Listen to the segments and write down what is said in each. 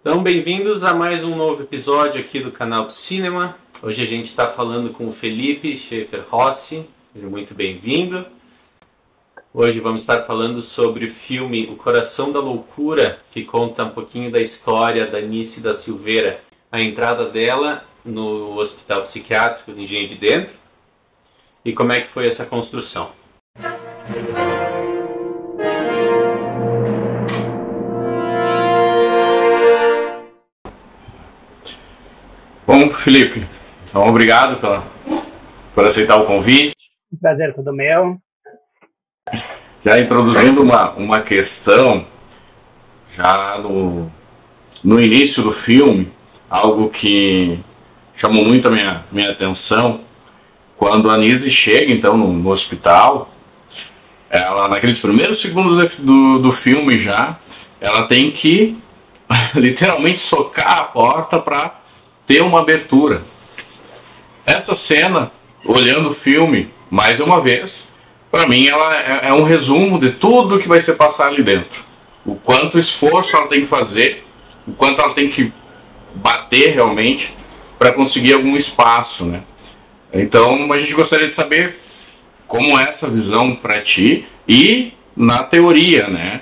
Então, bem-vindos a mais um novo episódio aqui do canal Cinema. Hoje a gente está falando com o Felipe Schaefer Rossi. Seja muito bem-vindo. Hoje vamos estar falando sobre o filme O Coração da Loucura, que conta um pouquinho da história da Nice da Silveira, a entrada dela no Hospital Psiquiátrico de Engenho de Dentro e como é que foi essa construção. Bom, Felipe, então obrigado por aceitar o convite. Prazer, tudo meu. Já introduzindo uma questão, já no início do filme, algo que chamou muito a minha atenção, quando a Nise chega então no hospital, ela naqueles primeiros segundos do filme já, ela tem que literalmente socar a porta para ter uma abertura. Essa cena, olhando o filme mais uma vez, para mim ela é um resumo de tudo que vai se passar ali dentro. O quanto esforço ela tem que fazer, o quanto ela tem que bater realmente para conseguir algum espaço, né? Então a gente gostaria de saber como é essa visão para ti e na teoria, né?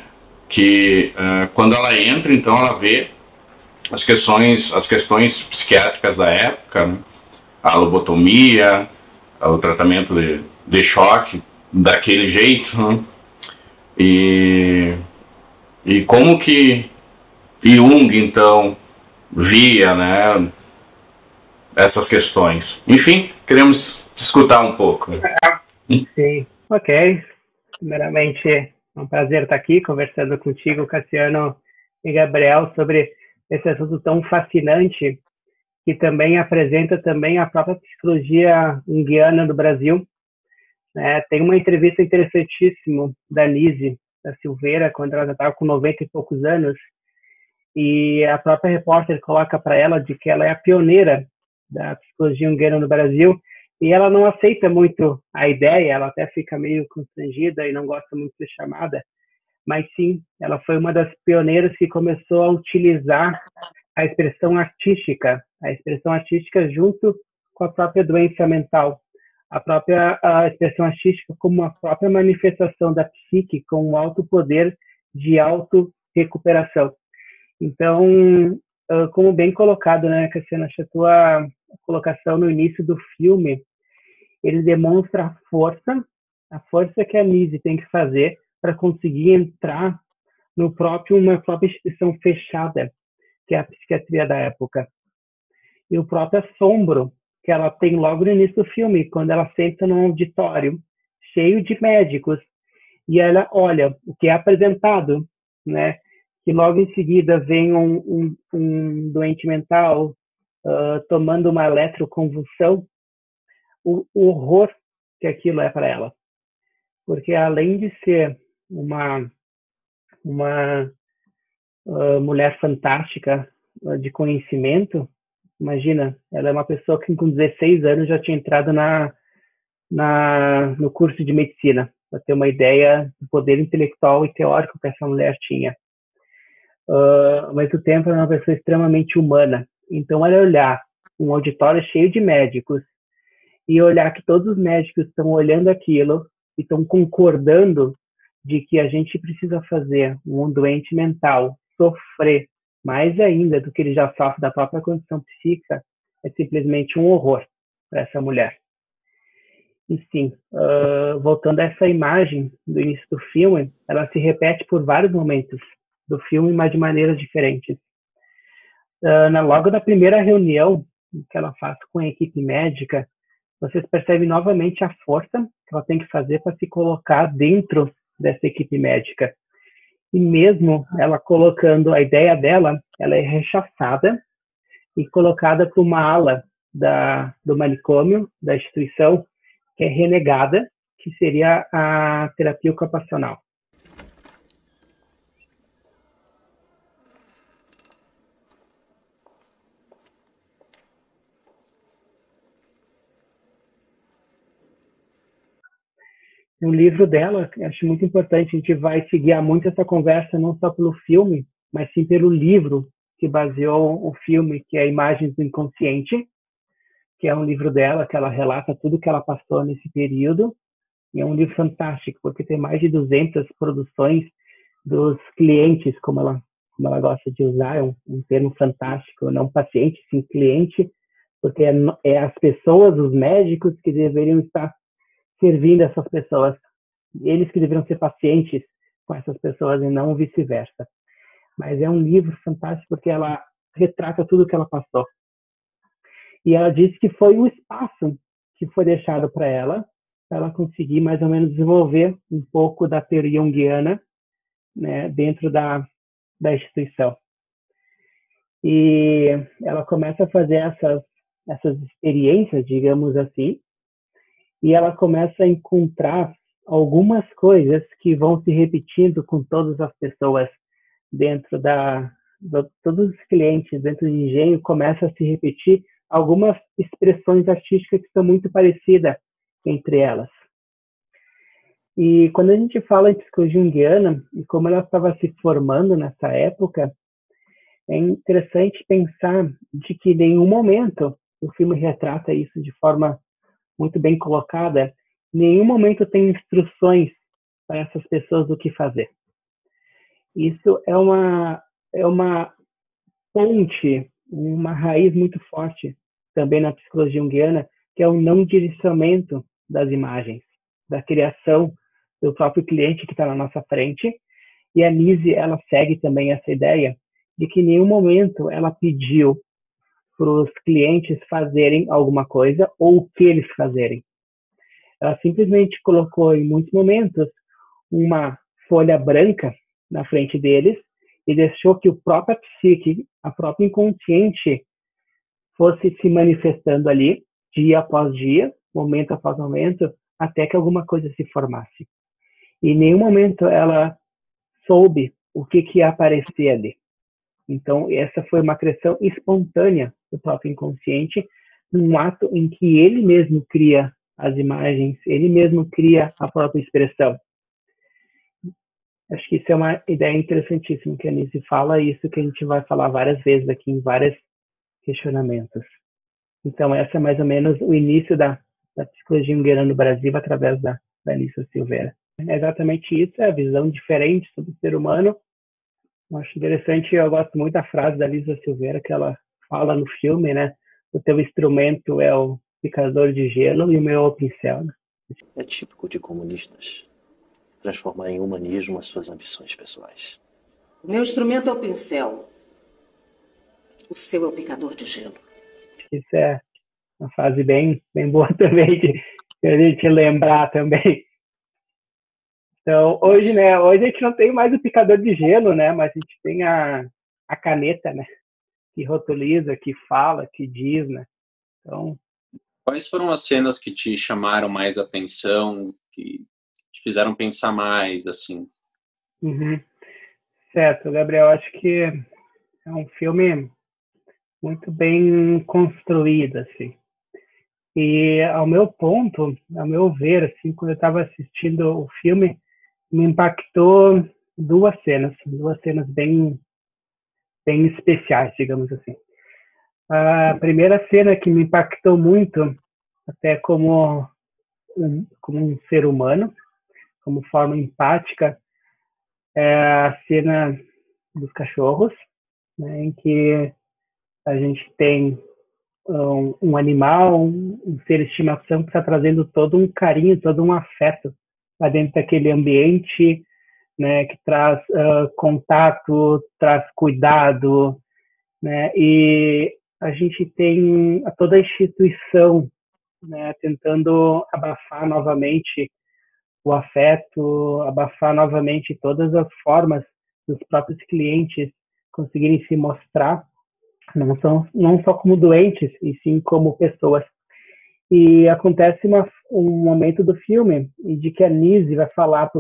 Que quando ela entra, então ela vê as questões psiquiátricas da época, né? A lobotomia, o tratamento de choque daquele jeito, né? E como que Jung então via, né, essas questões. Enfim, queremos escutar um pouco. Sim, ok. Primeiramente, é um prazer estar aqui conversando contigo, Cassiano e Gabriel, sobre esse assunto tão fascinante que também apresenta também a própria psicologia junguiana do Brasil. Tem uma entrevista interessantíssima da Nise da Silveira, quando ela já estava com 90 e poucos anos, e a própria repórter coloca para ela de que ela é a pioneira da psicologia junguiana no Brasil, e ela não aceita muito a ideia, ela até fica meio constrangida e não gosta muito de ser chamada, mas sim, ela foi uma das pioneiras que começou a utilizar a expressão artística junto com a própria doença mental, a expressão artística como uma própria manifestação da psique com um alto poder de auto-recuperação. Então, como bem colocado, né, Cassiano, a tua colocação no início do filme, ele demonstra a força que a Nise tem que fazer para conseguir entrar uma própria instituição fechada, que é a psiquiatria da época. E o próprio assombro que ela tem logo no início do filme, quando ela senta num auditório cheio de médicos e ela olha o que é apresentado, né? Que logo em seguida vem um doente mental tomando uma eletroconvulsão, o horror que aquilo é para ela. Porque além de ser uma mulher fantástica de conhecimento, imagina, ela é uma pessoa que com 16 anos já tinha entrado no curso de medicina, para ter uma ideia do poder intelectual e teórico que essa mulher tinha. Ao mesmo tempo, ela é uma pessoa extremamente humana. Então, ela olhar um auditório cheio de médicos e olhar que todos os médicos estão olhando aquilo e estão concordando de que a gente precisa fazer um doente mental sofrer mais ainda do que ele já sofre da própria condição psíquica, é simplesmente um horror para essa mulher. E sim, voltando a essa imagem do início do filme, ela se repete por vários momentos do filme, mas de maneiras diferentes. Logo na primeira reunião que ela faz com a equipe médica, vocês percebem novamente a força que ela tem que fazer para se colocar dentro dessa equipe médica. E mesmo ela colocando a ideia dela, ela é rechaçada e colocada para uma ala do manicômio, da instituição, que é renegada, que seria a terapia ocupacional. O livro dela, eu acho muito importante, a gente vai se guiar muito essa conversa, não só pelo filme, mas sim pelo livro que baseou o filme, que é Imagens do Inconsciente, que é um livro dela, que ela relata tudo que ela passou nesse período. E é um livro fantástico, porque tem mais de 200 produções dos clientes, como ela gosta de usar, é um termo fantástico, não paciente, sim cliente, porque é as pessoas, os médicos, que deveriam estar servindo essas pessoas. Eles que deveriam ser pacientes com essas pessoas e não vice-versa. Mas é um livro fantástico porque ela retrata tudo o que ela passou. E ela disse que foi o espaço que foi deixado para ela conseguir mais ou menos desenvolver um pouco da teoria junguiana, né, dentro da instituição. E ela começa a fazer essas experiências, digamos assim, e ela começa a encontrar algumas coisas que vão se repetindo com todas as pessoas dentro todos os clientes dentro de engenho, começa a se repetir algumas expressões artísticas que são muito parecidas entre elas. E quando a gente fala em psicologia junguiana e como ela estava se formando nessa época, é interessante pensar de que em nenhum momento o filme retrata isso de forma muito bem colocada, em nenhum momento tem instruções para essas pessoas do que fazer. Isso é uma ponte, uma raiz muito forte também na psicologia junguiana, que é o não direcionamento das imagens, da criação do próprio cliente que está na nossa frente. E a Nise, ela segue também essa ideia de que em nenhum momento ela pediu para os clientes fazerem alguma coisa ou o que eles fazerem. Ela simplesmente colocou, em muitos momentos, uma folha branca na frente deles e deixou que o próprio psique, a própria inconsciente, fosse se manifestando ali, dia após dia, momento após momento, até que alguma coisa se formasse. E em nenhum momento ela soube o que ia aparecer ali. Então, essa foi uma criação espontânea do próprio inconsciente, num ato em que ele mesmo cria as imagens, ele mesmo cria a própria expressão. Acho que isso é uma ideia interessantíssima que a Nise fala, e isso que a gente vai falar várias vezes aqui em vários questionamentos. Então, essa é mais ou menos o início da psicologia junguiana no Brasil através da Anísia Silveira. É exatamente isso, é a visão diferente sobre o ser humano. Eu acho interessante, eu gosto muito da frase da Anísia Silveira, que ela fala no filme, né? O teu instrumento é o picador de gelo e o meu é o pincel. Né? É típico de comunistas transformar em humanismo as suas ambições pessoais. O meu instrumento é o pincel. O seu é o picador de gelo. Isso é uma frase bem boa também de a gente lembrar também. Então, hoje, né, hoje a gente não tem mais o picador de gelo, né, mas a gente tem a caneta, né, que rotuliza, que fala, que diz, né. Então, quais foram as cenas que te chamaram mais atenção, que te fizeram pensar mais, assim? Certo, Gabriel, acho que é um filme muito bem construído, assim. E ao meu ver, assim, quando eu estava assistindo o filme, me impactou duas cenas bem especiais, digamos assim. A primeira cena que me impactou muito, até como um ser humano, como forma empática, é a cena dos cachorros, né, em que a gente tem um animal, um ser de estimação que está trazendo todo um carinho, todo um afeto lá dentro daquele ambiente, né, que traz contato, traz cuidado, né, e a gente tem toda a instituição, né, tentando abafar novamente o afeto, abafar novamente todas as formas dos próprios clientes conseguirem se mostrar, não só como doentes, e sim como pessoas. E acontece um momento do filme de que a Nise vai falar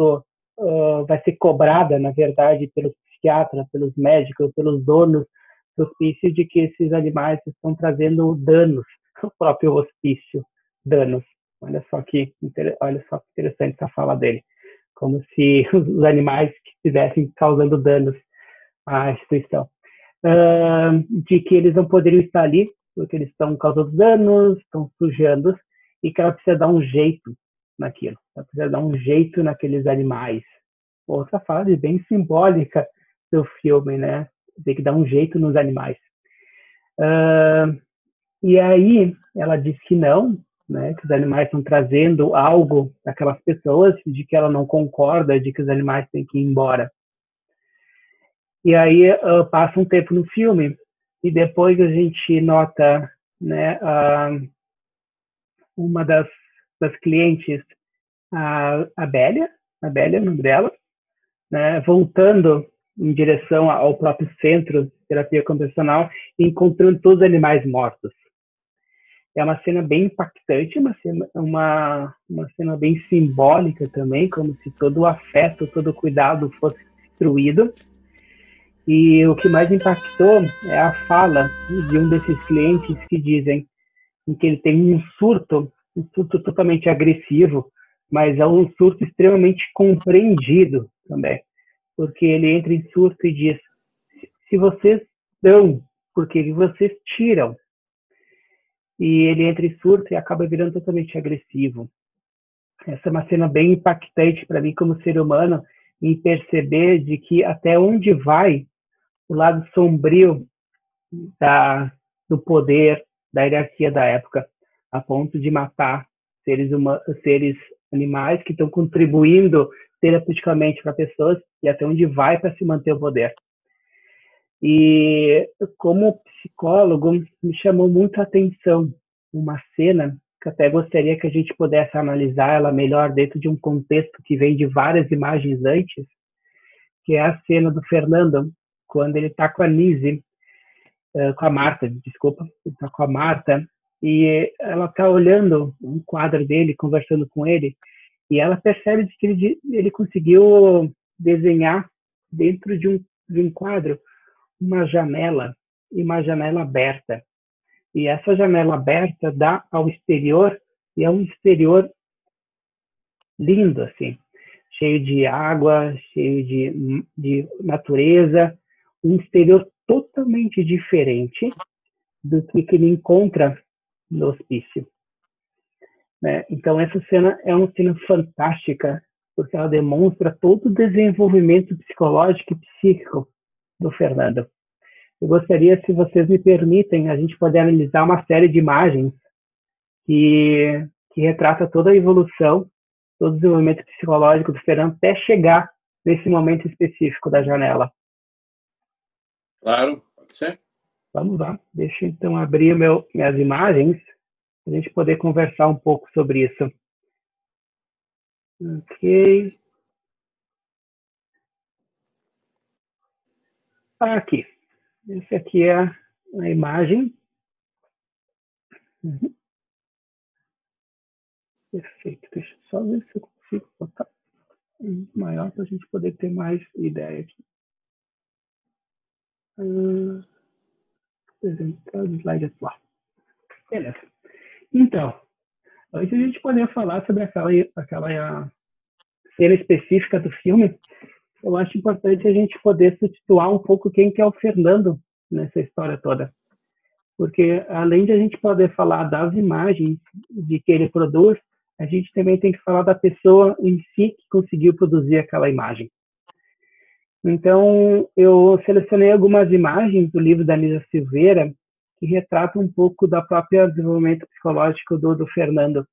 vai ser cobrada, na verdade, pelos psiquiatras, pelos médicos, pelos donos do hospício, de que esses animais estão trazendo danos ao próprio hospício, danos. Olha só que interessante essa fala dele, como se os animais estivessem causando danos à instituição. de que eles não poderiam estar ali, porque eles estão causando danos, estão sujando, e que ela precisa dar um jeito naquilo. Ela precisa dar um jeito naqueles animais. Outra frase bem simbólica do filme, né? Tem que dar um jeito nos animais. E aí ela diz que não, né? Que os animais estão trazendo algo daquelas pessoas, de que ela não concorda, de que os animais têm que ir embora. E aí passa um tempo no filme e depois a gente nota, né, uma das clientes, a Bélia é o nome dela, né, voltando em direção ao próprio centro de terapia convencional e encontrando todos os animais mortos. É uma cena bem impactante, uma cena bem simbólica também, como se todo o afeto, todo o cuidado fosse destruído. E o que mais impactou é a fala de um desses clientes que dizem que ele tem um surto totalmente agressivo, mas é um surto extremamente compreendido também, porque ele entra em surto e diz: se vocês dão, por que vocês tiram? E ele entra em surto e acaba virando totalmente agressivo. Essa é uma cena bem impactante para mim como ser humano, em perceber de que até onde vai o lado sombrio do poder, da hierarquia da época, a ponto de matar seres animais que estão contribuindo terapeuticamente para pessoas, e até onde vai para se manter o poder. E como psicólogo, me chamou muito a atenção uma cena que até gostaria que a gente pudesse analisar ela melhor dentro de um contexto que vem de várias imagens antes, que é a cena do Fernando, quando ele está com a Nise, com a Marta, desculpa, ele está com a Marta, e ela está olhando um quadro dele, conversando com ele, e ela percebe que ele conseguiu desenhar dentro de um quadro uma janela, e uma janela aberta. E essa janela aberta dá ao exterior, e é um exterior lindo, assim, cheio de água, cheio de natureza, um exterior totalmente diferente do que ele encontra no hospício. Né? Então, essa cena é uma cena fantástica, porque ela demonstra todo o desenvolvimento psicológico e psíquico do Fernando. Eu gostaria, se vocês me permitem, a gente poder analisar uma série de imagens que retrata toda a evolução, todo o desenvolvimento psicológico do Fernando até chegar nesse momento específico da janela. Claro, pode ser. Vamos lá. Deixa eu então abrir minhas imagens para a gente poder conversar um pouco sobre isso. Ok. Aqui. Essa aqui é a imagem. Uhum. Perfeito. Deixa eu só ver se eu consigo botar maior para a gente poder ter mais ideia aqui. Apresentar o slide atual. Beleza. Então, antes de a gente poder falar sobre aquela cena específica do filme, eu acho importante a gente poder situar um pouco quem que é o Fernando nessa história toda. Porque, além de a gente poder falar das imagens de que ele produz, a gente também tem que falar da pessoa em si que conseguiu produzir aquela imagem. Então, eu selecionei algumas imagens do livro da Nisa Silveira que retratam um pouco da própria desenvolvimento psicológico do Fernando.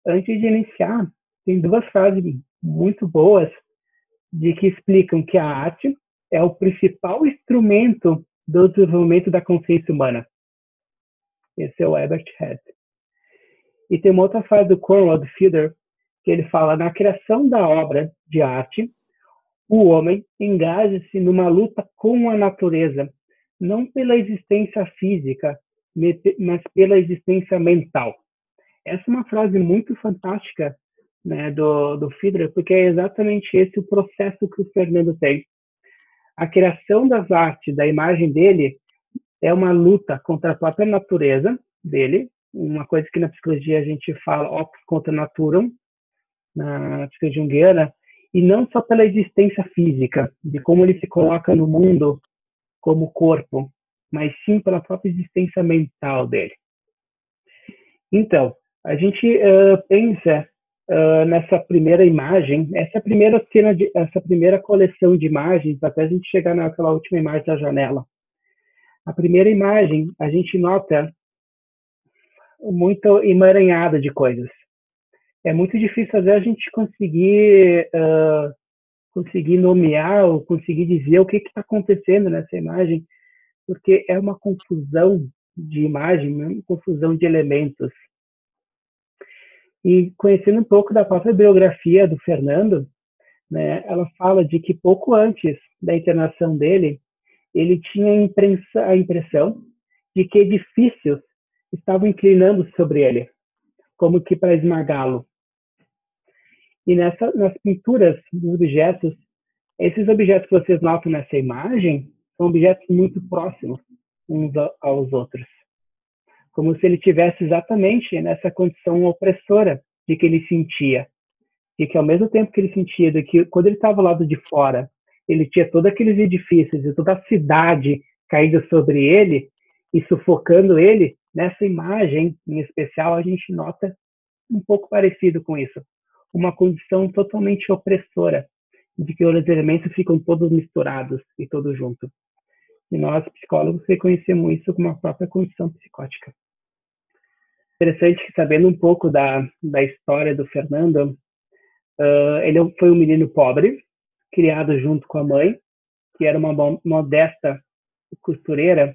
Antes de iniciar, tem duas frases muito boas de que explicam que a arte é o principal instrumento do desenvolvimento da consciência humana. Esse é o Herbert Hess. E tem uma outra frase do Conrad Fiedler, que ele fala: na criação da obra de arte, o homem engaja-se numa luta com a natureza, não pela existência física, mas pela existência mental. Essa é uma frase muito fantástica, né, do Fiedler, porque é exatamente esse o processo que o Fernando tem. A criação das artes, da imagem dele, é uma luta contra a própria natureza dele, uma coisa que na psicologia a gente fala opus contra naturam, na psicologia junguiana, e não só pela existência física, de como ele se coloca no mundo como corpo, mas sim pela própria existência mental dele. Então, a gente pensa nessa primeira imagem, essa primeira coleção de imagens, até a gente chegar naquela última imagem da janela. A primeira imagem, a gente nota muito emaranhada de coisas. É muito difícil, às vezes, a gente conseguir nomear ou conseguir dizer o que está acontecendo nessa imagem, porque é uma confusão de imagem, uma confusão de elementos. E conhecendo um pouco da própria biografia do Fernando, né, ela fala de que pouco antes da internação dele, ele tinha a impressão de que edifícios estavam inclinando sobre ele, como que para esmagá-lo. E nas pinturas dos objetos, esses objetos que vocês notam nessa imagem são objetos muito próximos uns aos outros, como se ele tivesse exatamente nessa condição opressora de que ele sentia, de que ao mesmo tempo que ele sentia, de que quando ele estava ao lado de fora, ele tinha todos aqueles edifícios e toda a cidade caída sobre ele e sufocando ele, nessa imagem em especial a gente nota um pouco parecido com isso, uma condição totalmente opressora, de que os elementos ficam todos misturados e todos juntos. E nós, psicólogos, reconhecemos isso como uma própria condição psicótica. Interessante que, sabendo um pouco da história do Fernando, ele foi um menino pobre, criado junto com a mãe, que era uma modesta costureira,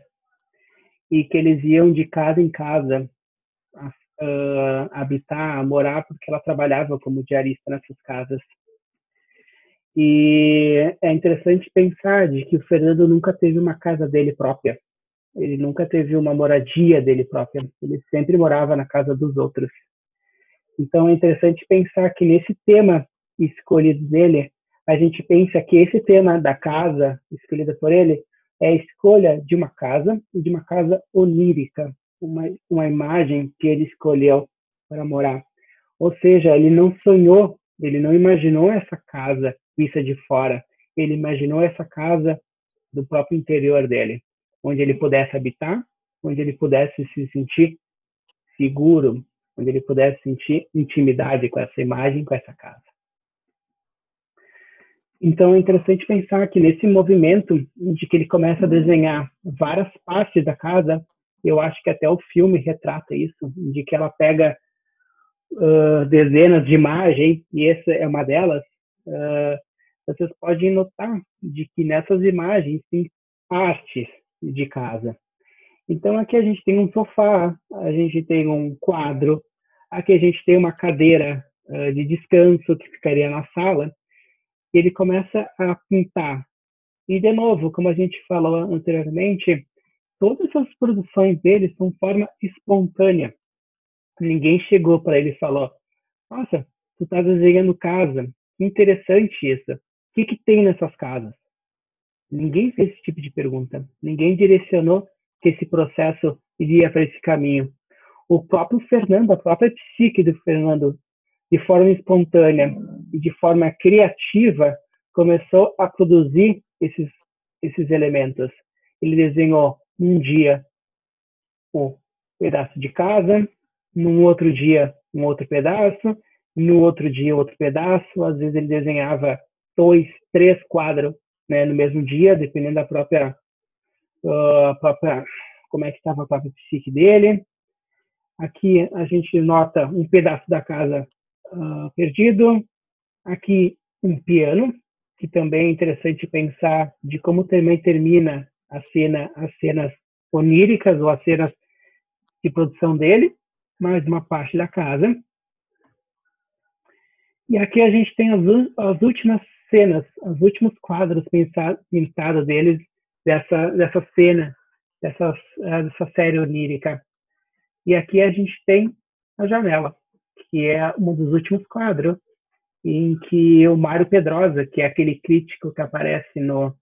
e que eles iam de casa em casa habitar, morar, porque ela trabalhava como diarista nessas casas. E é interessante pensar de que o Fernando nunca teve uma casa dele própria. Ele nunca teve uma moradia dele própria. Ele sempre morava na casa dos outros. Então é interessante pensar que nesse tema escolhido dele, a gente pensa que esse tema da casa escolhida por ele é a escolha de uma casa, e de uma casa onírica, uma imagem que ele escolheu para morar. Ou seja, ele não sonhou, ele não imaginou essa casa vista de fora, ele imaginou essa casa do próprio interior dele, onde ele pudesse habitar, onde ele pudesse se sentir seguro, onde ele pudesse sentir intimidade com essa imagem, com essa casa. Então é interessante pensar que nesse movimento de que ele começa a desenhar várias partes da casa, eu acho que até o filme retrata isso, de que ela pega dezenas de imagens, e essa é uma delas, vocês podem notar de que nessas imagens tem partes de casa. Então aqui a gente tem um sofá, a gente tem um quadro, aqui a gente tem uma cadeira de descanso que ficaria na sala, e ele começa a pintar. E de novo, como a gente falou anteriormente, todas as produções dele são de forma espontânea. Ninguém chegou para ele e falou: nossa, tu está desenhando casa, que interessante isso. O que tem nessas casas? Ninguém fez esse tipo de pergunta. Ninguém direcionou que esse processo iria para esse caminho. O próprio Fernando, a própria psique do Fernando, de forma espontânea e de forma criativa, começou a produzir esses elementos. Ele desenhou um dia um pedaço de casa, num outro dia um outro pedaço, no outro dia outro pedaço. Às vezes ele desenhava 2, 3 quadros, né, no mesmo dia, dependendo da própria como é que estava a própria psique dele. Aqui a gente nota um pedaço da casa perdido. Aqui um piano, que também é interessante pensar de como também termina as cenas oníricas ou as cenas de produção dele, mais uma parte da casa. E aqui a gente tem as últimas cenas, os últimos quadros pintados deles, dessa cena, dessa série onírica. E aqui a gente tem a janela, que é um dos últimos quadros, em que o Mário Pedrosa, que é aquele crítico que aparece no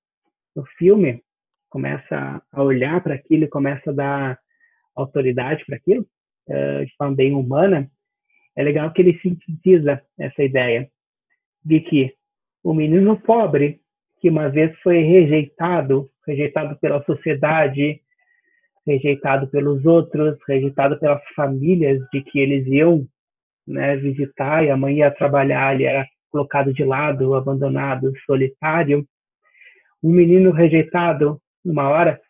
filme, começa a olhar para aquilo, começa a dar autoridade para aquilo, de forma bem humana. É legal que ele sintetiza essa ideia de que o menino pobre, que uma vez foi rejeitado, rejeitado pela sociedade, rejeitado pelos outros, rejeitado pelas famílias de que eles iam, né, visitar, e a mãe ia trabalhar, ele era colocado de lado, abandonado, solitário. Um menino rejeitado, uma hora,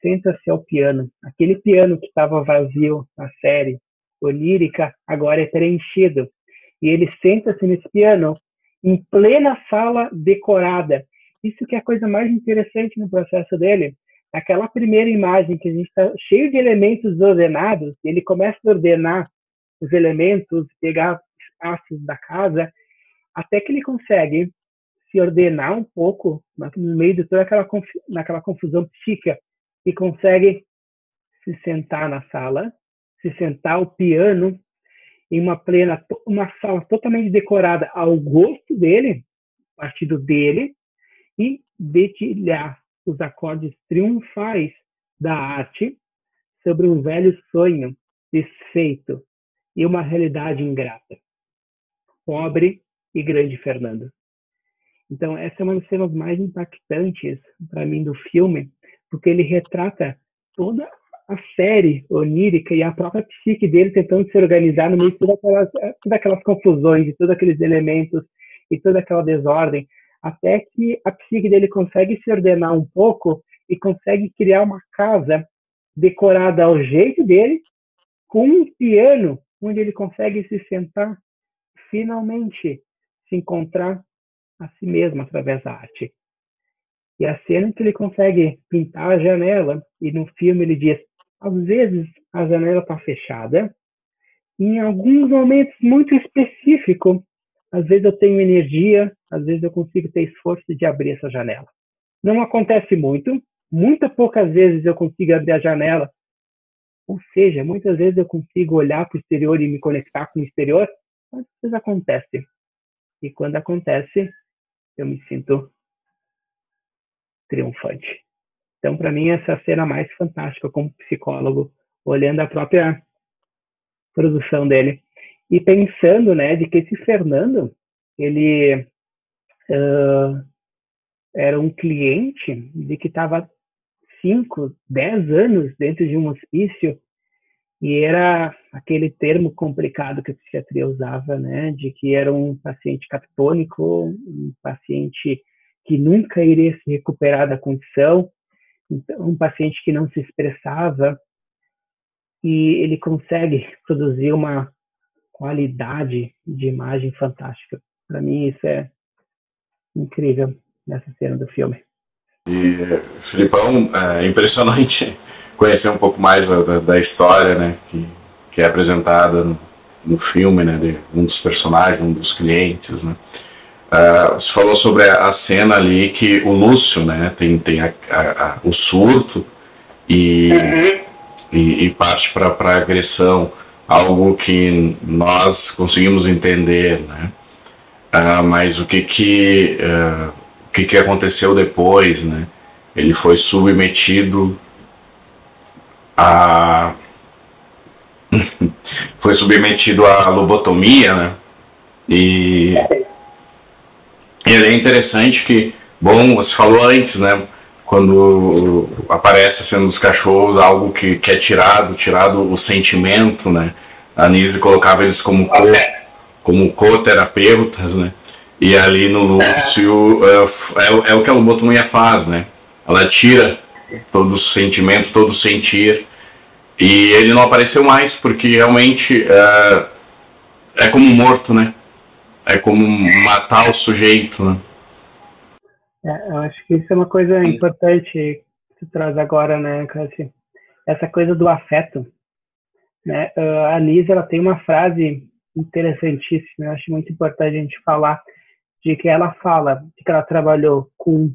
senta-se ao piano. Aquele piano que estava vazio na série onírica, agora é preenchido. E ele senta-se nesse piano em plena sala decorada. Isso que é a coisa mais interessante no processo dele. Aquela primeira imagem que a gente está cheio de elementos ordenados, ele começa a ordenar os elementos, pegar espaços da casa, até que ele consegue se ordenar um pouco no meio de toda naquela confusão psíquica e consegue se sentar na sala, se sentar ao piano em uma sala totalmente decorada ao gosto dele, partido dele, e dedilhar os acordes triunfais da arte sobre um velho sonho desfeito e uma realidade ingrata. Pobre e grande Fernando. Então, essa é uma das cenas mais impactantes para mim do filme, porque ele retrata toda a série onírica e a própria psique dele tentando se organizar no meio de todas aquelas confusões, de todos aqueles elementos e toda aquela desordem, até que a psique dele consegue se ordenar um pouco e consegue criar uma casa decorada ao jeito dele, com um piano onde ele consegue se sentar, finalmente se encontrar a si mesmo através da arte. E a cena que ele consegue pintar a janela, e no filme ele diz, às vezes a janela está fechada, e em alguns momentos muito específicos, às vezes eu tenho energia, às vezes eu consigo ter esforço de abrir essa janela. Não acontece muitas poucas vezes eu consigo abrir a janela, ou seja, muitas vezes eu consigo olhar para o exterior e me conectar com o exterior, mas às vezes acontece. E quando acontece, eu me sinto triunfante. Então, para mim, essa é a cena mais fantástica como psicólogo, olhando a própria produção dele e pensando, né, de que esse Fernando, ele era um cliente de que estava 5, 10 anos dentro de um hospício, e era aquele termo complicado que a psiquiatria usava, né, de que era um paciente catatônico, um paciente que nunca iria se recuperar da condição, um paciente que não se expressava, e ele consegue produzir uma qualidade de imagem fantástica. Para mim, isso é incrível nessa cena do filme. E, Filipão, é impressionante conhecer um pouco mais da história, né, que é apresentada no filme, né, de um dos personagens, um dos clientes, né. Você falou sobre a cena ali que o Lúcio, né, tem o surto e parte para agressão, algo que nós conseguimos entender, né. Mas o que aconteceu depois, né? Ele foi submetido a lobotomia, né? E ele é interessante que, bom, você falou antes, né? Quando aparece a cena dos cachorros, algo que é tirado o sentimento, né? A Nise colocava eles como co-terapeutas, né? E ali no Lúcio é o que a lobotomia faz, né? Ela tira todos os sentimentos, todo o sentir, e ele não apareceu mais porque realmente é como morto, né? É como matar o sujeito, né? Eu acho que isso é uma coisa importante que tu traz agora, né, Cássio? Essa coisa do afeto, né? A Nise, ela tem uma frase interessantíssima, eu acho muito importante a gente falar, de que ela fala de que ela trabalhou com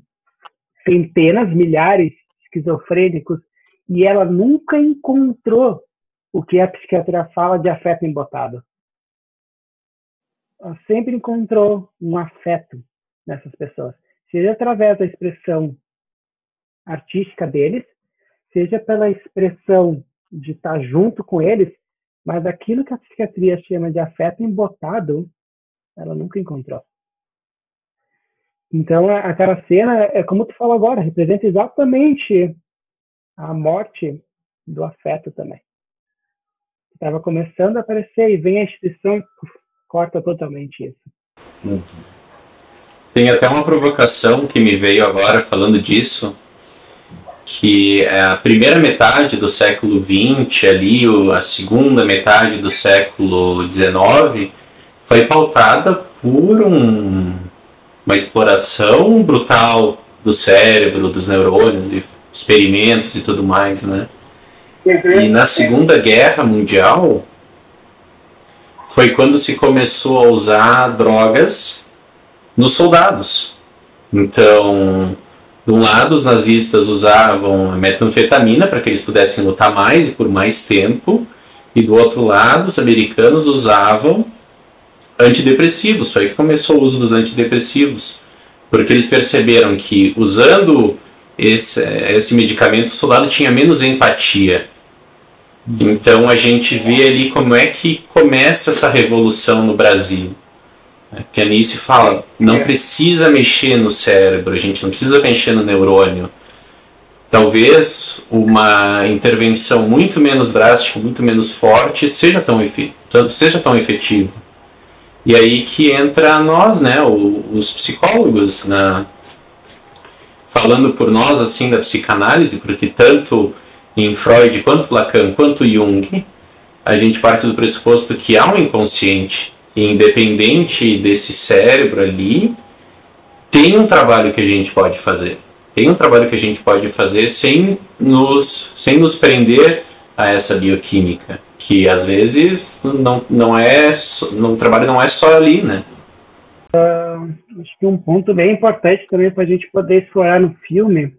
centenas, milhares de esquizofrênicos e ela nunca encontrou o que a psiquiatria fala de afeto embotado. Ela sempre encontrou um afeto nessas pessoas, seja através da expressão artística deles, seja pela expressão de estar junto com eles, mas aquilo que a psiquiatria chama de afeto embotado, ela nunca encontrou. Então, aquela cena, é como tu falou agora, representa exatamente a morte do afeto também. Estava começando a aparecer e vem a instituição e corta totalmente isso. Tem até uma provocação que me veio agora falando disso, que a primeira metade do século XX, ali, a segunda metade do século XIX, foi pautada por uma exploração brutal do cérebro, dos neurônios, de experimentos e tudo mais, né? E na Segunda Guerra Mundial foi quando se começou a usar drogas nos soldados. Então, de um lado, os nazistas usavam a metanfetamina para que eles pudessem lutar mais e por mais tempo, e do outro lado, os americanos usavam antidepressivos. Foi aí que começou o uso dos antidepressivos, porque eles perceberam que usando esse medicamento, o soldado tinha menos empatia. Então a gente vê ali como é que começa essa revolução no Brasil. Que a Nice fala, não precisa mexer no cérebro, a gente não precisa mexer no neurônio. Talvez uma intervenção muito menos drástica, muito menos forte, seja tão efetivo. E aí que entra nós, né, os psicólogos, falando por nós assim da psicanálise, porque tanto em Freud, quanto Lacan, quanto Jung, a gente parte do pressuposto que há um inconsciente, e independente desse cérebro ali, tem um trabalho que a gente pode fazer. Tem um trabalho que a gente pode fazer sem nos prender a essa bioquímica, que às vezes o trabalho não é só ali, né? Acho que um ponto bem importante também para a gente poder explorar no filme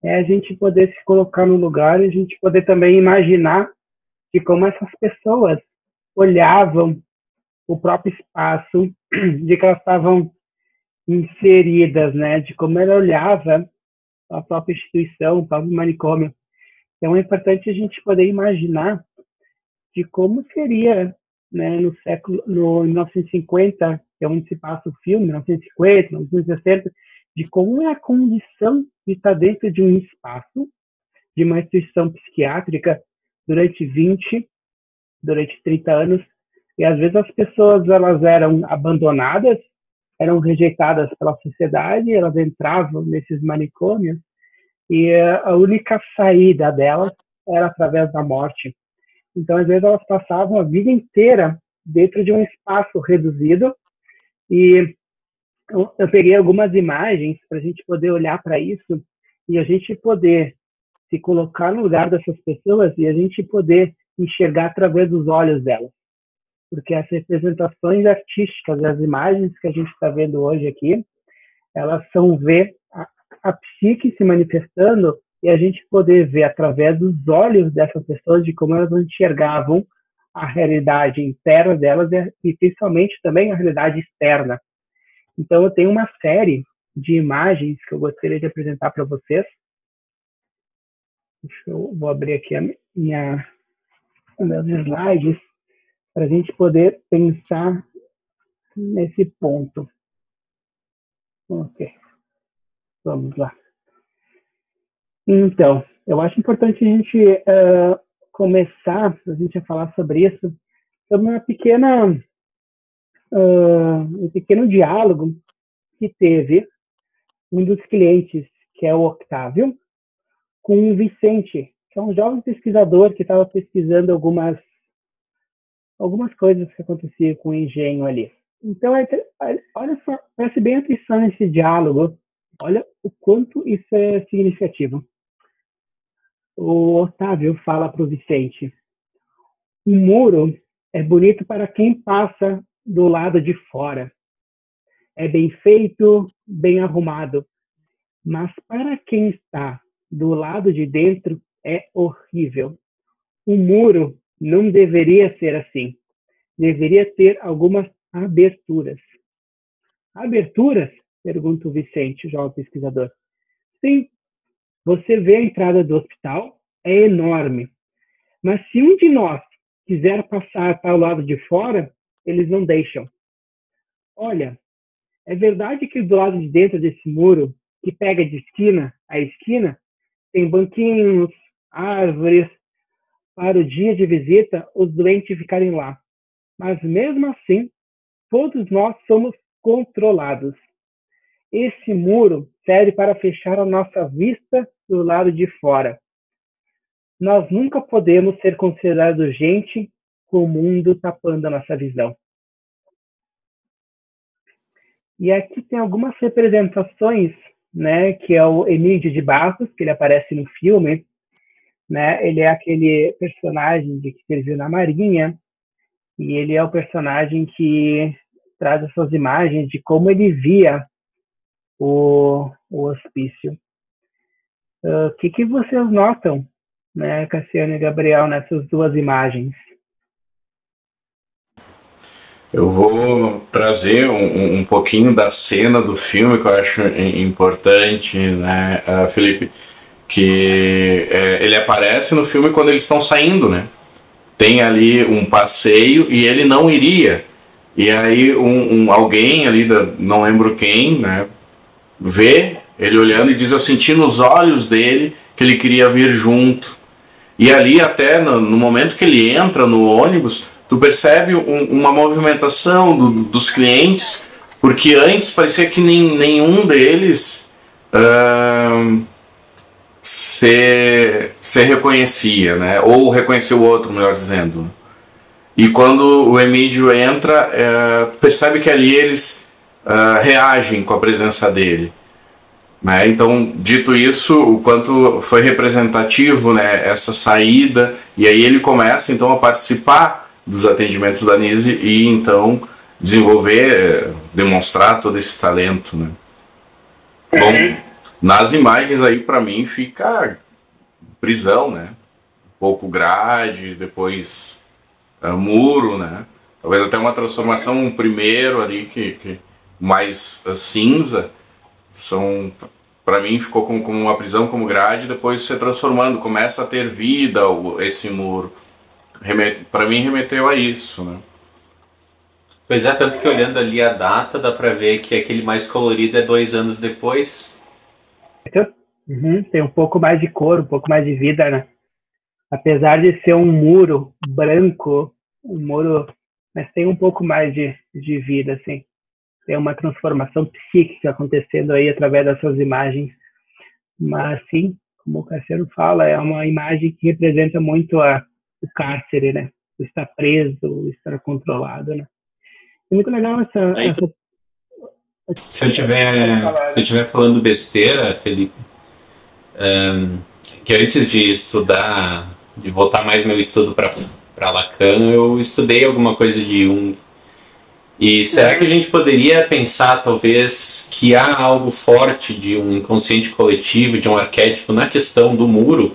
é a gente poder se colocar no lugar e a gente poder também imaginar de como essas pessoas olhavam o próprio espaço, de que elas estavam inseridas, né? De como ela olhava a própria instituição, o próprio manicômio. Então é importante a gente poder imaginar de como seria, né, no 1950, que é onde se passa o filme, 1950, 1960, de como é a condição de estar dentro de um espaço, de uma instituição psiquiátrica, durante 30 anos, e às vezes as pessoas elas eram abandonadas, eram rejeitadas pela sociedade, elas entravam nesses manicômios, e a única saída delas era através da morte. Então, às vezes, elas passavam a vida inteira dentro de um espaço reduzido, e eu peguei algumas imagens para a gente poder olhar para isso e a gente poder se colocar no lugar dessas pessoas e a gente poder enxergar através dos olhos delas. Porque as representações artísticas, as imagens que a gente está vendo hoje aqui, elas são ver a psique se manifestando e a gente poder ver através dos olhos dessas pessoas de como elas enxergavam a realidade interna delas e principalmente também a realidade externa. Então, eu tenho uma série de imagens que eu gostaria de apresentar para vocês. Vou abrir aqui os meus slides para a gente poder pensar nesse ponto. Ok, vamos lá. Então, eu acho importante a gente começar, a gente a falar sobre isso, sobre um pequeno diálogo que teve um dos clientes, que é o Octávio, com o Vicente, que é um jovem pesquisador que estava pesquisando algumas coisas que aconteciam com o engenho ali. Então, olha só, preste bem atenção nesse diálogo, olha o quanto isso é significativo. O Otávio fala para o Vicente: o muro é bonito para quem passa do lado de fora. É bem feito, bem arrumado. Mas para quem está do lado de dentro, é horrível. O muro não deveria ser assim. Deveria ter algumas aberturas. Aberturas? Pergunta o Vicente, o jovem pesquisador. Sim, você vê a entrada do hospital, é enorme. Mas se um de nós quiser passar para o lado de fora, eles não deixam. Olha, É verdade que do lado de dentro desse muro, que pega de esquina a esquina, tem banquinhos, árvores, para o dia de visita os doentes ficarem lá. Mas mesmo assim, todos nós somos controlados. Esse muro serve para fechar a nossa vista do lado de fora. Nós nunca podemos ser considerados gente com o mundo tapando a nossa visão. E aqui tem algumas representações, né, que é o Emílio de Barros, que ele aparece no filme, né? Ele é aquele personagem que serviu na Marinha, e ele é o personagem que traz essas imagens de como ele via o hospício. O que vocês notam, né, Cassiano e Gabriel, nessas duas imagens? Eu vou trazer um pouquinho da cena do filme que eu acho importante, né, Felipe, que ele aparece no filme quando eles estão saindo, né? Tem ali um passeio e ele não iria. E aí alguém ali, não lembro quem, né, vê ele olhando e diz: eu senti nos olhos dele que ele queria vir junto. E ali até no momento que ele entra no ônibus, tu percebe uma movimentação dos clientes, porque antes parecia que nenhum deles se reconhecia, né? Ou reconheceu o outro, melhor dizendo. E quando o Emílio entra, percebe que ali eles reagem com a presença dele. Né? Então, dito isso, o quanto foi representativo, né, essa saída, e aí ele começa então a participar dos atendimentos da Nise e então desenvolver, demonstrar todo esse talento, né? Bom, nas imagens aí para mim fica prisão, né? Um pouco grade, depois muro, né? Talvez até uma transformação primeiro ali que mais cinza. Para mim ficou como uma prisão, como grade, depois se transformando, começa a ter vida esse muro. Para mim remeteu a isso, né? Pois é, tanto que olhando ali a data, dá pra ver que aquele mais colorido é 2 anos depois. Tem um pouco mais de cor, um pouco mais de vida, né? Apesar de ser um muro branco, mas tem um pouco mais de vida, assim. Tem uma transformação psíquica acontecendo aí através dessas imagens. Mas, sim, como o Cassiano fala, é uma imagem que representa muito o cárcere, né? O estar preso, o estar controlado, né? É muito legal essa... Se eu estiver falando besteira, Felipe, que antes de estudar, de voltar mais meu estudo para Lacan, eu estudei alguma coisa de Jung. E será que a gente poderia pensar, talvez, que há algo forte de um inconsciente coletivo, de um arquétipo na questão do muro?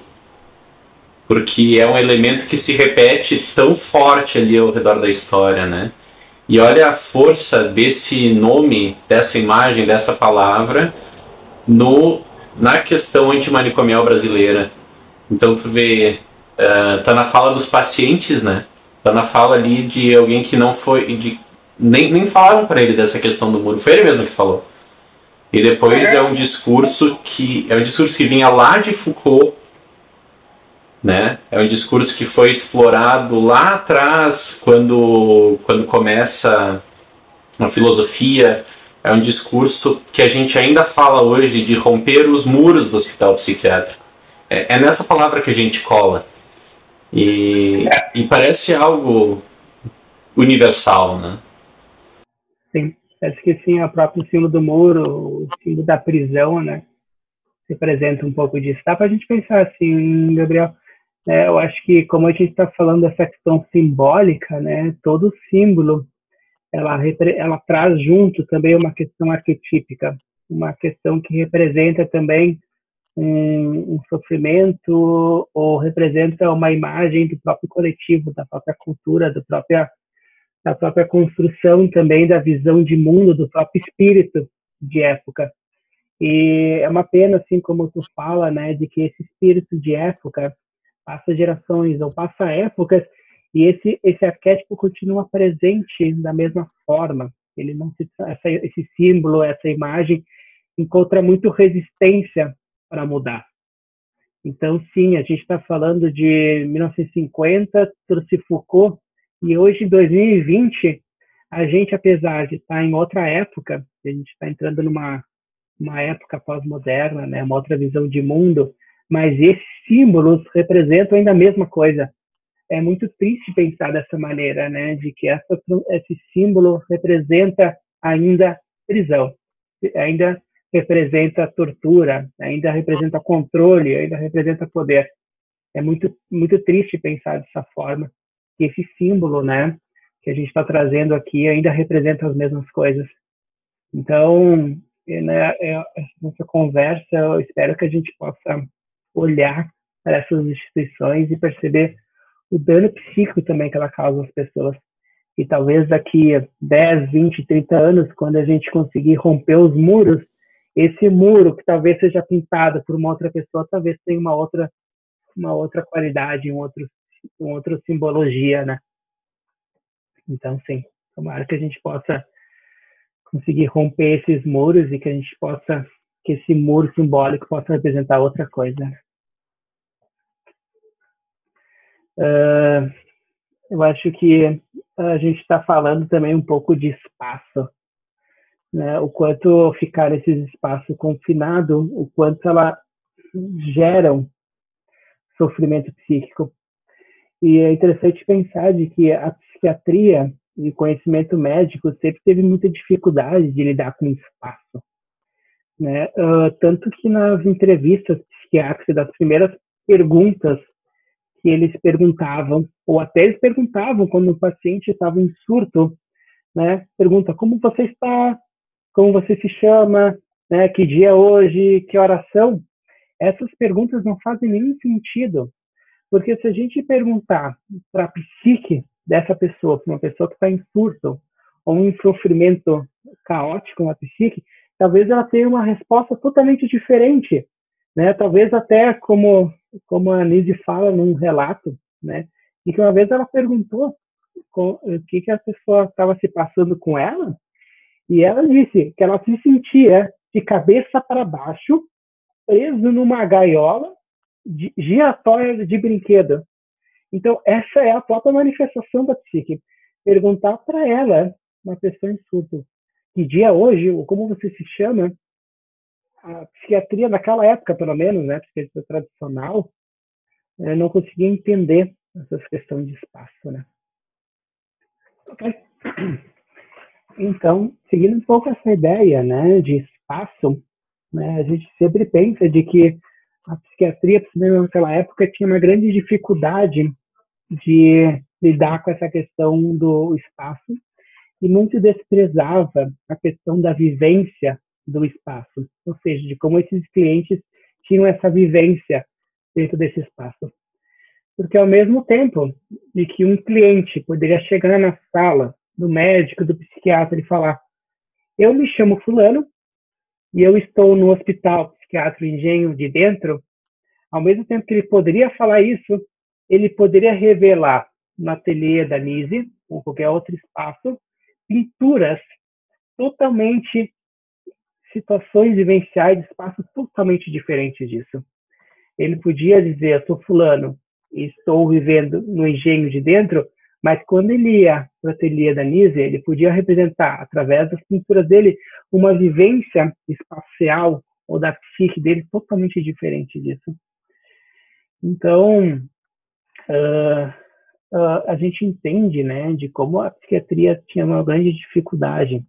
Porque é um elemento que se repete tão forte ali ao redor da história, né? E olha a força desse nome, dessa imagem, dessa palavra, na questão antimanicomial brasileira. Então tu vê, tá na fala dos pacientes, né? Tá na fala ali de alguém que não foi... Nem falaram para ele dessa questão do muro, foi ele mesmo que falou. E depois é um discurso que vinha lá de Foucault, né? É um discurso que foi explorado lá atrás, quando começa a filosofia. É um discurso que a gente ainda fala hoje de romper os muros do hospital psiquiátrico. É nessa palavra que a gente cola. E parece algo universal, né? Sim, acho que sim, o próprio símbolo do muro, o símbolo da prisão, né? Representa um pouco disso. Dá para a gente pensar assim, Gabriel. Eu acho que, como a gente está falando dessa questão simbólica, né? Todo símbolo, ela traz junto também uma questão arquetípica, uma questão que representa também um sofrimento ou representa uma imagem do próprio coletivo, da própria cultura, da própria construção também da visão de mundo, do próprio espírito de época. E é uma pena, assim como tu fala, né, de que esse espírito de época passa gerações ou passa épocas e esse arquétipo continua presente da mesma forma, Ele não esse símbolo, essa imagem encontra muito resistência para mudar. Então, sim, a gente está falando de 1950, trouxe Foucault, e hoje, em 2020, a gente, apesar de estar em outra época, a gente está entrando numa época pós-moderna, né, uma outra visão de mundo, mas esses símbolos representam ainda a mesma coisa. É muito triste pensar dessa maneira, né, de que esse símbolo representa ainda prisão, ainda representa tortura, ainda representa controle, ainda representa poder. É muito, muito triste pensar dessa forma, que esse símbolo, né, que a gente está trazendo aqui ainda representa as mesmas coisas. Então, né, nessa conversa, eu espero que a gente possa olhar para essas instituições e perceber o dano psíquico também que ela causa às pessoas. E talvez daqui a 10, 20, 30 anos, quando a gente conseguir romper os muros, esse muro que talvez seja pintado por uma outra pessoa, talvez tenha uma outra qualidade, uma outra simbologia, né? Então, sim, tomara que a gente possa conseguir romper esses muros e que a gente possa, que esse muro simbólico possa representar outra coisa. Eu acho que a gente está falando também um pouco de espaço, né? O quanto ficar nesses espaços confinados, o quanto ela geram sofrimento psíquico. E é interessante pensar de que a psiquiatria e o conhecimento médico sempre teve muita dificuldade de lidar com o espaço, né? Tanto que nas entrevistas psiquiátricas, das primeiras perguntas que eles perguntavam, ou até eles perguntavam quando o paciente estava em surto, né? Pergunta: como você está? Como você se chama? Né? Que dia é hoje? Que horas são? Essas perguntas não fazem nenhum sentido, porque se a gente perguntar para a psique dessa pessoa, para uma pessoa que está em surto ou em sofrimento caótico, uma psique, talvez ela tenha uma resposta totalmente diferente, né? Talvez até como a Nise fala num relato, né? E que uma vez ela perguntou o que a pessoa estava se passando com ela, e ela disse que ela se sentia de cabeça para baixo, preso numa gaiola giratória de brinquedo. Então, essa é a própria manifestação da psique. Perguntar para ela, uma pessoa em surto, que dia hoje, ou como você se chama, a psiquiatria naquela época, pelo menos, né, a psiquiatria tradicional, não conseguia entender essas questões de espaço, né? Ok. Então, seguindo um pouco essa ideia, né, de espaço, né, a gente sempre pensa de que a psiquiatria, principalmente naquela época, tinha uma grande dificuldade de lidar com essa questão do espaço e muito desprezava a questão da vivência do espaço, ou seja, de como esses clientes tinham essa vivência dentro desse espaço. Porque ao mesmo tempo de que um cliente poderia chegar na sala do médico, do psiquiatra e falar: eu me chamo fulano e eu estou no hospital psiquiátrico Engenho de Dentro, ao mesmo tempo que ele poderia falar isso, ele poderia revelar no ateliê da Nise, ou qualquer outro espaço, pinturas totalmente, situações vivenciais de espaços totalmente diferentes disso. Ele podia dizer: eu sou fulano e estou vivendo no Engenho de Dentro, mas quando ele ia para o ateliê da Nise, ele podia representar, através das pinturas dele, uma vivência espacial ou da psique dele totalmente diferente disso. Então, a gente entende, né, de como a psiquiatria tinha uma grande dificuldade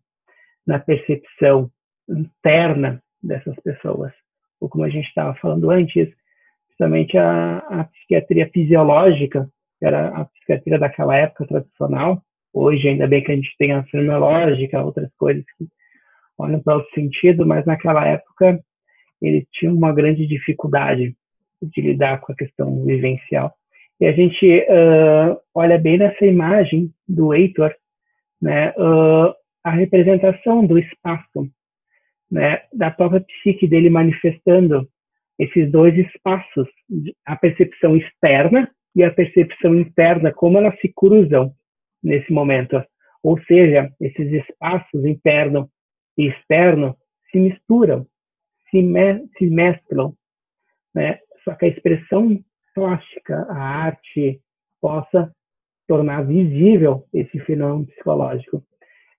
na percepção interna dessas pessoas. Ou como a gente estava falando antes, principalmente a psiquiatria fisiológica, que era a psiquiatria daquela época tradicional. Hoje, ainda bem que a gente tem a fenomenológica, outras coisas que olham para outro sentido, mas naquela época eles tinham uma grande dificuldade de lidar com a questão vivencial. E a gente olha bem nessa imagem do Heitor, né, a representação do espaço, né, da própria psique dele manifestando esses dois espaços, a percepção externa e a percepção interna, como elas se cruzam nesse momento, Ou seja, esses espaços interno e externo se misturam, se mesclam, né? Só que a expressão plástica, a arte, possa tornar visível esse fenômeno psicológico.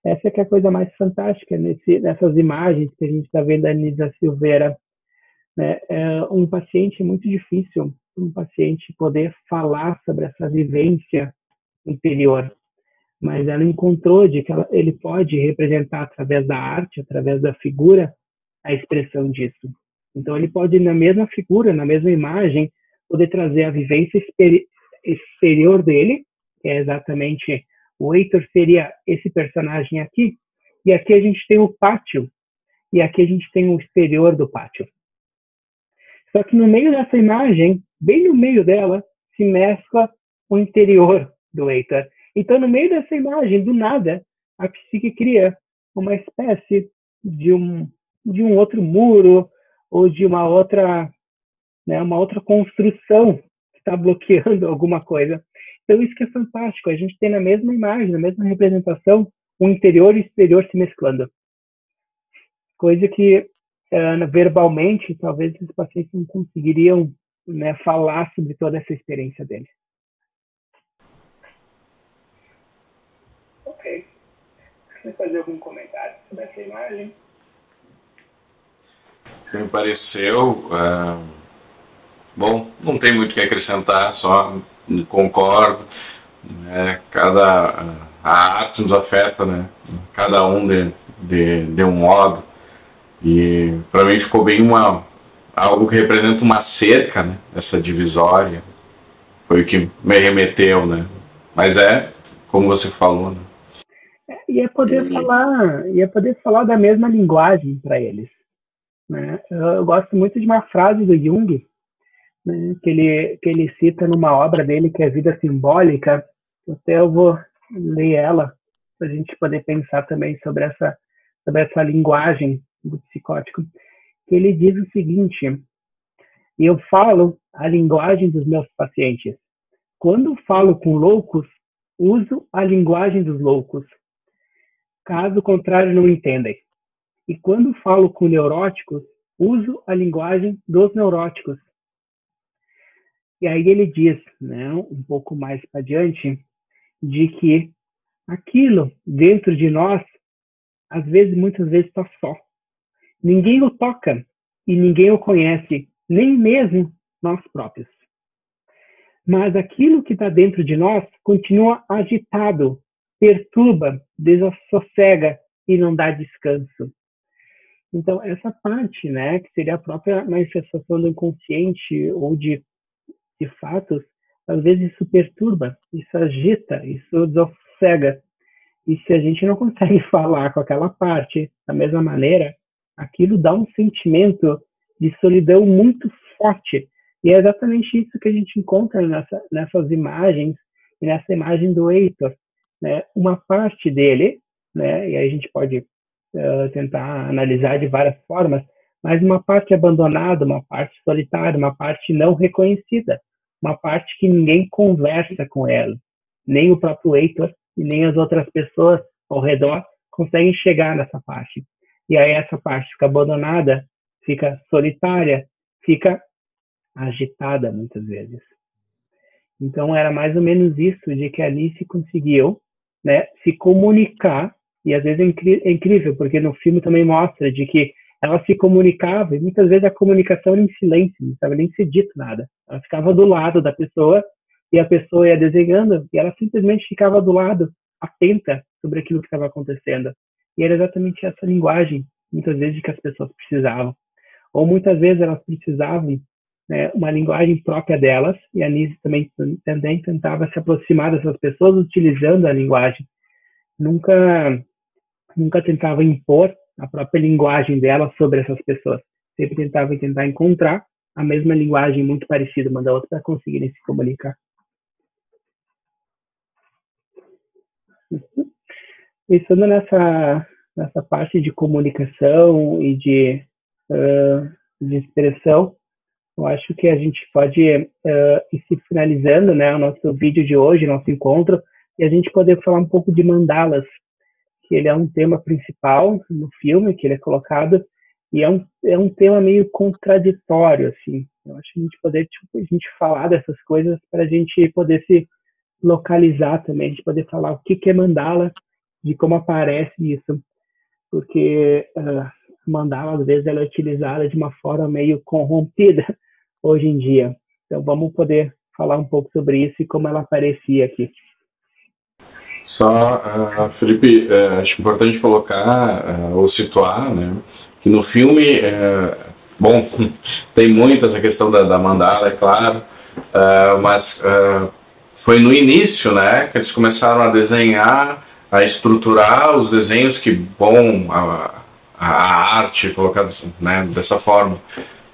Essa que é a coisa mais fantástica nessas imagens que a gente está vendo da Anísia Silveira, né? Um paciente é muito difícil, um paciente poder falar sobre essa vivência interior, mas ela encontrou de que ele pode representar através da arte, através da figura, a expressão disso. Então ele pode, na mesma figura, na mesma imagem, poder trazer a vivência exterior dele, que é exatamente o Heitor seria esse personagem aqui, e aqui a gente tem o pátio, e aqui a gente tem o exterior do pátio. Só que no meio dessa imagem, bem no meio dela, se mescla o interior do Heitor. Então, no meio dessa imagem, do nada, a psique cria uma espécie de um outro muro ou de uma outra construção que está bloqueando alguma coisa. Então, isso que é fantástico. A gente tem na mesma imagem, na mesma representação, o interior e o exterior se mesclando. Coisa que, verbalmente, talvez os pacientes não conseguiriam, né, falar sobre toda essa experiência deles. Ok. Você fazer algum comentário sobre essa imagem? O que me pareceu... bom, não tem muito o que acrescentar, só concordo. Né? A arte nos afeta, né? Cada um de um modo. E para mim ficou bem algo que representa uma cerca, né? Essa divisória. Foi o que me remeteu, né? Mas como você falou, né? E poder falar da mesma linguagem para eles. Né? Eu gosto muito de uma frase do Jung, né, que ele cita numa obra dele, que é Vida Simbólica. Até eu vou ler ela, para a gente poder pensar também sobre essa linguagem do psicótico. Que ele diz o seguinte: eu falo a linguagem dos meus pacientes. Quando falo com loucos, uso a linguagem dos loucos. Caso contrário, não entendem. E quando falo com neuróticos, uso a linguagem dos neuróticos. E aí ele diz, né, um pouco mais para adiante, de que aquilo dentro de nós, muitas vezes está só. Ninguém o toca e ninguém o conhece, nem mesmo nós próprios. Mas aquilo que está dentro de nós continua agitado, perturba, desassossega e não dá descanso. Então, essa parte, né, que seria a própria manifestação do inconsciente ou de fatos, às vezes isso perturba, isso agita, isso desassossega. E se a gente não consegue falar com aquela parte da mesma maneira, aquilo dá um sentimento de solidão muito forte. E é exatamente isso que a gente encontra nessas imagens, e nessa imagem do Heitor. Né? Uma parte dele, né, e aí a gente pode tentar analisar de várias formas, mas uma parte abandonada, uma parte solitária, uma parte não reconhecida, uma parte que ninguém conversa com ela, nem o próprio Heitor e nem as outras pessoas ao redor conseguem chegar nessa parte. E aí essa parte fica abandonada, fica solitária, fica agitada muitas vezes. Então era mais ou menos isso de que a Alice conseguiu, né, se comunicar. E às vezes é incrível, porque no filme também mostra de que ela se comunicava, e muitas vezes a comunicação era em silêncio, não estava nem ser dito nada. Ela ficava do lado da pessoa, e a pessoa ia desenhando, e ela simplesmente ficava do lado, atenta sobre aquilo que estava acontecendo. E era exatamente essa linguagem, muitas vezes, que as pessoas precisavam. Ou muitas vezes elas precisavam, né, uma linguagem própria delas, e a Nise também tentava se aproximar dessas pessoas utilizando a linguagem. Nunca tentava impor a própria linguagem dela sobre essas pessoas. Sempre tentava encontrar a mesma linguagem muito parecida uma da outra para conseguirem se comunicar. Pensando nessa parte de comunicação e de expressão, eu acho que a gente pode ir se finalizando, né, o nosso vídeo de hoje, nosso encontro, e a gente poder falar um pouco de mandalas, que ele é um tema principal no filme, que ele é colocado, e é um tema meio contraditório, assim. Eu acho que a gente poder, tipo, a gente falar dessas coisas para a gente poder se localizar também, a gente poder falar o que é mandala, de como aparece isso, porque mandala, às vezes, ela é utilizada de uma forma meio corrompida hoje em dia. Então, vamos poder falar um pouco sobre isso e como ela aparecia aqui. Só, Felipe, acho importante colocar ou situar, né, que no filme, bom, tem muito essa questão da mandala, é claro, mas foi no início, né, que eles começaram a desenhar, a estruturar os desenhos que, bom, a arte colocada, né, dessa forma,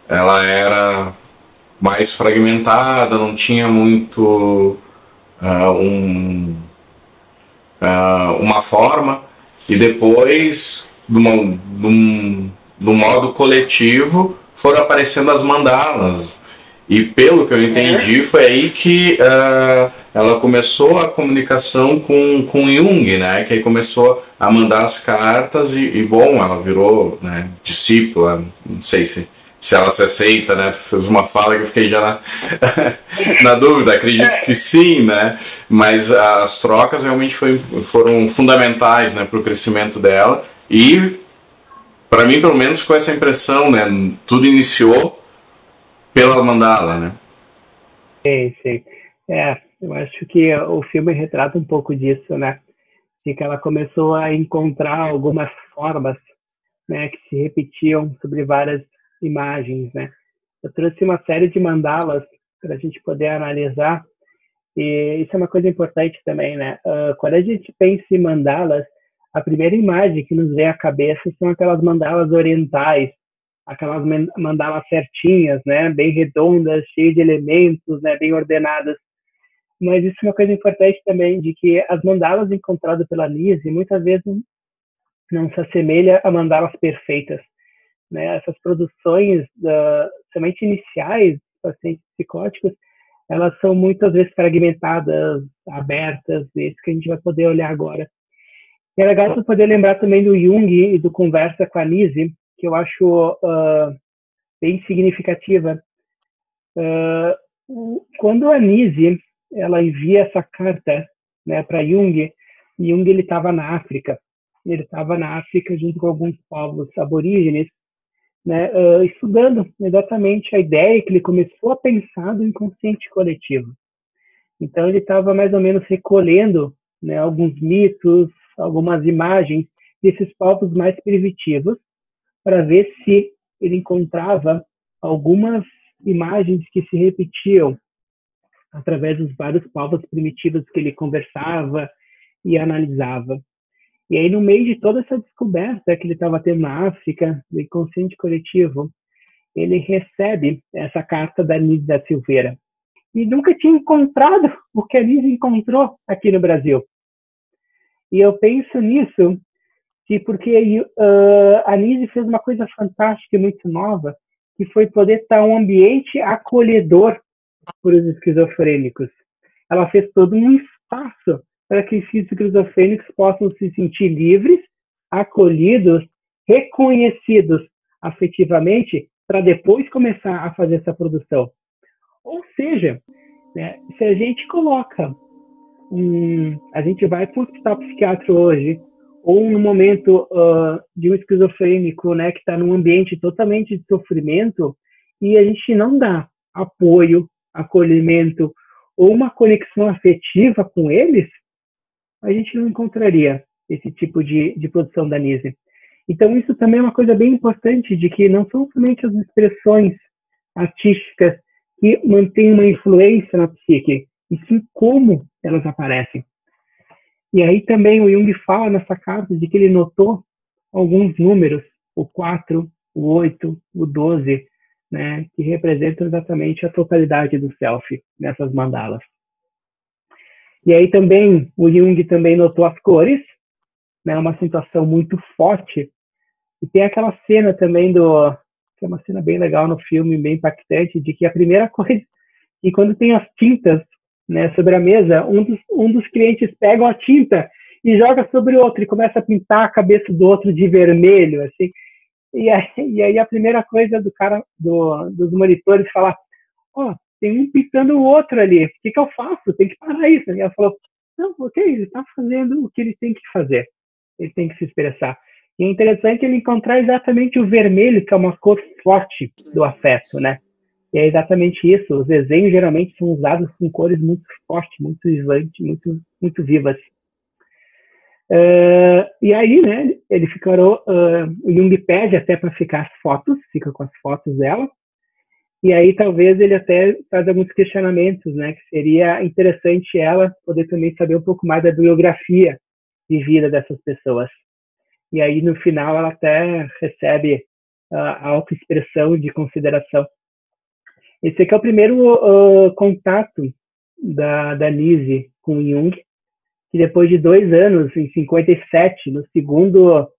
ela era mais fragmentada, não tinha muito uma forma, e depois, do modo coletivo, foram aparecendo as mandalas. E pelo que eu entendi, foi aí que ela começou a comunicação com Jung, né? Que aí começou a mandar as cartas e bom, ela virou, né, discípula, não sei se ela se aceita, né? Fez uma fala que eu fiquei já na dúvida, acredito que sim, né? Mas as trocas realmente foram fundamentais, né, para o crescimento dela e, para mim, pelo menos, com essa impressão, né? Tudo iniciou pela mandala, né? Sim. Eu acho que o filme retrata um pouco disso, né? De que ela começou a encontrar algumas formas, né, que se repetiam sobre várias imagens, né? Eu trouxe uma série de mandalas para a gente poder analisar, e isso é uma coisa importante também, né? Quando a gente pensa em mandalas, a primeira imagem que nos vem à cabeça são aquelas mandalas orientais, aquelas mandalas certinhas, né? Bem redondas, cheias de elementos, né? Bem ordenadas. Mas isso é uma coisa importante também, de que as mandalas encontradas pela Nise muitas vezes não se assemelha a mandalas perfeitas, né? Essas produções, somente iniciais, pacientes psicóticos, elas são muitas vezes fragmentadas, abertas, isso que a gente vai poder olhar agora. E é legal você poder lembrar também do Jung e do Conversa com a Nise, que eu acho bem significativa. Quando a Nise ela envia essa carta, né, para Jung ele estava na África. Ele estava na África junto com alguns povos aborígenes, né, estudando exatamente a ideia que ele começou a pensar do inconsciente coletivo. Então ele estava mais ou menos recolhendo, né, alguns mitos, algumas imagens desses povos mais primitivos, para ver se ele encontrava algumas imagens que se repetiam através dos vários povos primitivos que ele conversava e analisava. E aí, no meio de toda essa descoberta que ele estava tendo na África, do inconsciente coletivo, ele recebe essa carta da Nise da Silveira. E nunca tinha encontrado o que a Nise encontrou aqui no Brasil. E eu penso nisso, que porque a Nise fez uma coisa fantástica e muito nova, que foi poder estar um ambiente acolhedor para os esquizofrênicos. Ela fez todo um espaço para que os esquizofrênicos possam se sentir livres, acolhidos, reconhecidos afetivamente, para depois começar a fazer essa produção. Ou seja, né, se a gente coloca, a gente vai para o hospital psiquiátrico hoje, ou no momento de um esquizofrênico, né, que está num ambiente totalmente de sofrimento, e a gente não dá apoio, acolhimento ou uma conexão afetiva com eles, a gente não encontraria esse tipo de produção da Nise. Então isso também é uma coisa bem importante, de que não são somente as expressões artísticas que mantêm uma influência na psique, e sim como elas aparecem. E aí também o Jung fala nessa carta de que ele notou alguns números, o 4, o 8, o 12, né, que representam exatamente a totalidade do self nessas mandalas. E aí também o Jung também notou as cores, né, uma situação muito forte. E tem aquela cena também que é uma cena bem legal no filme, bem impactante, de que a primeira coisa, e quando tem as tintas né, sobre a mesa, um dos clientes pega a tinta e joga sobre o outro e começa a pintar a cabeça do outro de vermelho, assim. E aí a primeira coisa do cara, dos monitores, falar, tem um pintando o outro ali, o que eu faço? Tem que parar isso. E ela falou, não, ok, ele está fazendo o que ele tem que fazer, ele tem que se expressar. E é interessante ele encontrar exatamente o vermelho, que é uma cor forte do afeto, né? E é exatamente isso, os desenhos geralmente são usados com cores muito fortes, muito vivantes, muito vivas. E aí, né, ele ficou, o Jung pede até para ficar as fotos, fica com as fotos dela, e aí talvez ele até faz alguns questionamentos, né, que seria interessante ela poder também saber um pouco mais da biografia de vida dessas pessoas. E aí, no final, ela até recebe a autoexpressão de consideração. Esse aqui é o primeiro contato da Lise com Jung, que depois de 2 anos, em 57, no segundo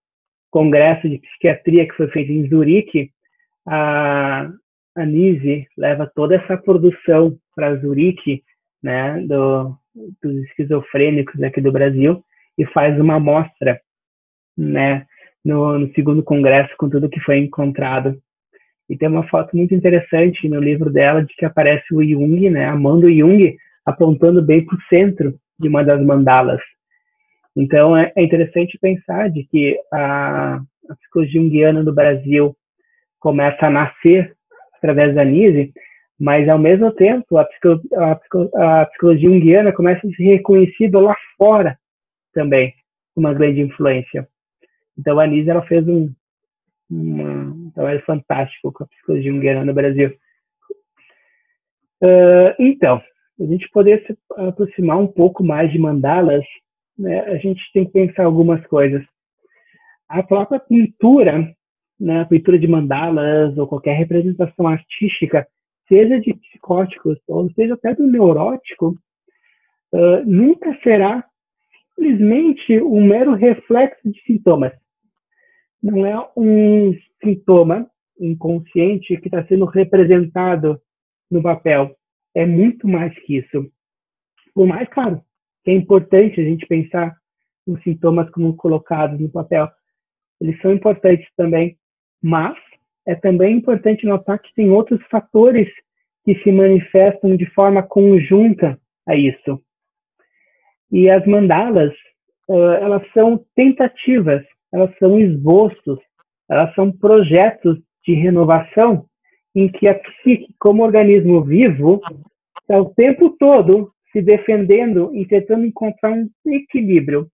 congresso de psiquiatria que foi feito em Zurique, a Lise leva toda essa produção para Zurique, né, dos esquizofrênicos aqui do Brasil, e faz uma amostra, né, no segundo congresso com tudo que foi encontrado. E tem uma foto muito interessante no livro dela de que aparece o Jung, né, a mão do Jung apontando bem para o centro de uma das mandalas. Então é interessante pensar de que a psicologia junguiana no Brasil começa a nascer através da Lise, mas ao mesmo tempo a psicologia junguiana começa a ser reconhecida lá fora também, uma grande influência. Então a Lise ela fez um trabalho fantástico com a psicologia junguiana no Brasil. Então, a gente poder se aproximar um pouco mais de mandalas, né, a gente tem que pensar algumas coisas. A própria pintura, né, a pintura de mandalas ou qualquer representação artística, seja de psicóticos ou seja até do neurótico, nunca será simplesmente um mero reflexo de sintomas. Não é um sintoma inconsciente que está sendo representado no papel. É muito mais que isso. Por mais, claro, que é importante a gente pensar os sintomas como colocados no papel. Eles são importantes também, mas é também importante notar que tem outros fatores que se manifestam de forma conjunta a isso. E as mandalas, elas são tentativas, elas são esboços, elas são projetos de renovação em que a psique, como organismo vivo, está o tempo todo se defendendo e tentando encontrar um equilíbrio.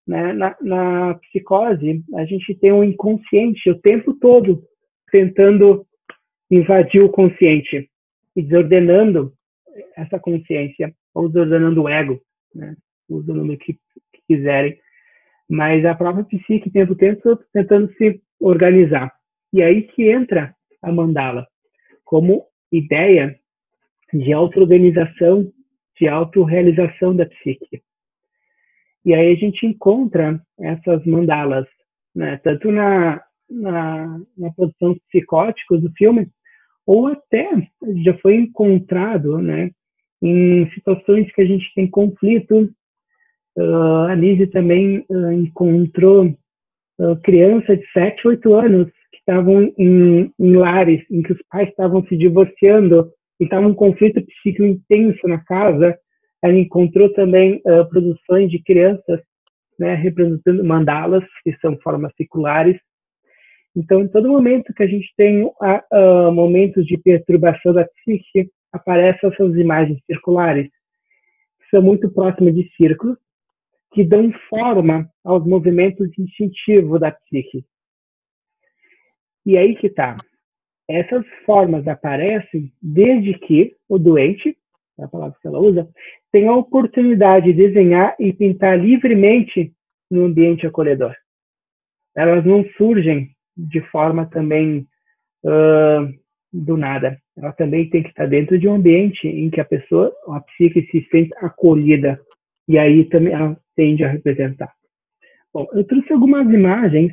Né? Na psicose, a gente tem um inconsciente o tempo todo tentando invadir o consciente e desordenando essa consciência, ou desordenando o ego, né? Usa o nome que quiserem. Mas a própria psique tem o tempo todo tentando se organizar. E aí que entra a mandala, como ideia de auto-organização, de autorrealização da psique. E aí a gente encontra essas mandalas, né, tanto na produção psicótica do filme, ou até já foi encontrado, né, em situações que a gente tem conflito. A Lise também encontrou crianças de 7, 8 anos que estavam em lares em que os pais estavam se divorciando e estava um conflito psíquico intenso na casa. Ela encontrou também produções de crianças, né, representando mandalas, que são formas circulares. Então, em todo momento que a gente tem momentos de perturbação da psique, aparecem essas imagens circulares, que são muito próximas de círculos, que dão forma aos movimentos instintivos da psique. E aí que está. Essas formas aparecem desde que o doente, é a palavra que ela usa, tenha a oportunidade de desenhar e pintar livremente no ambiente acolhedor. Elas não surgem de forma também do nada. Ela também tem que estar dentro de um ambiente em que a pessoa, a psique, se sente acolhida. E aí também ela tende a representar. Bom, eu trouxe algumas imagens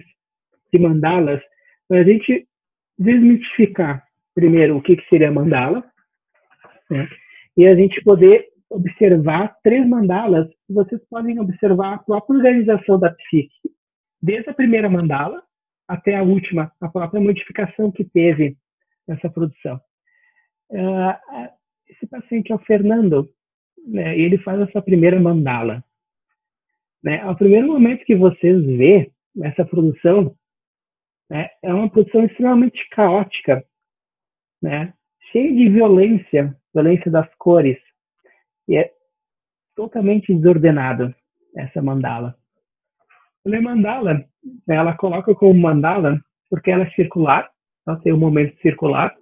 de mandalas para a gente desmitificar primeiro o que seria mandala, né? E a gente poder observar 3 mandalas, vocês podem observar a própria organização da psique, desde a primeira mandala até a última, a própria modificação que teve nessa produção. Esse paciente é o Fernando, né, ele faz essa primeira mandala. Né, ao primeiro momento que vocês vê essa produção, né, é uma produção extremamente caótica, né, cheia de violência das cores, e é totalmente desordenado essa mandala. A mandala, ela coloca como mandala porque ela é circular, ela tem um momento circular,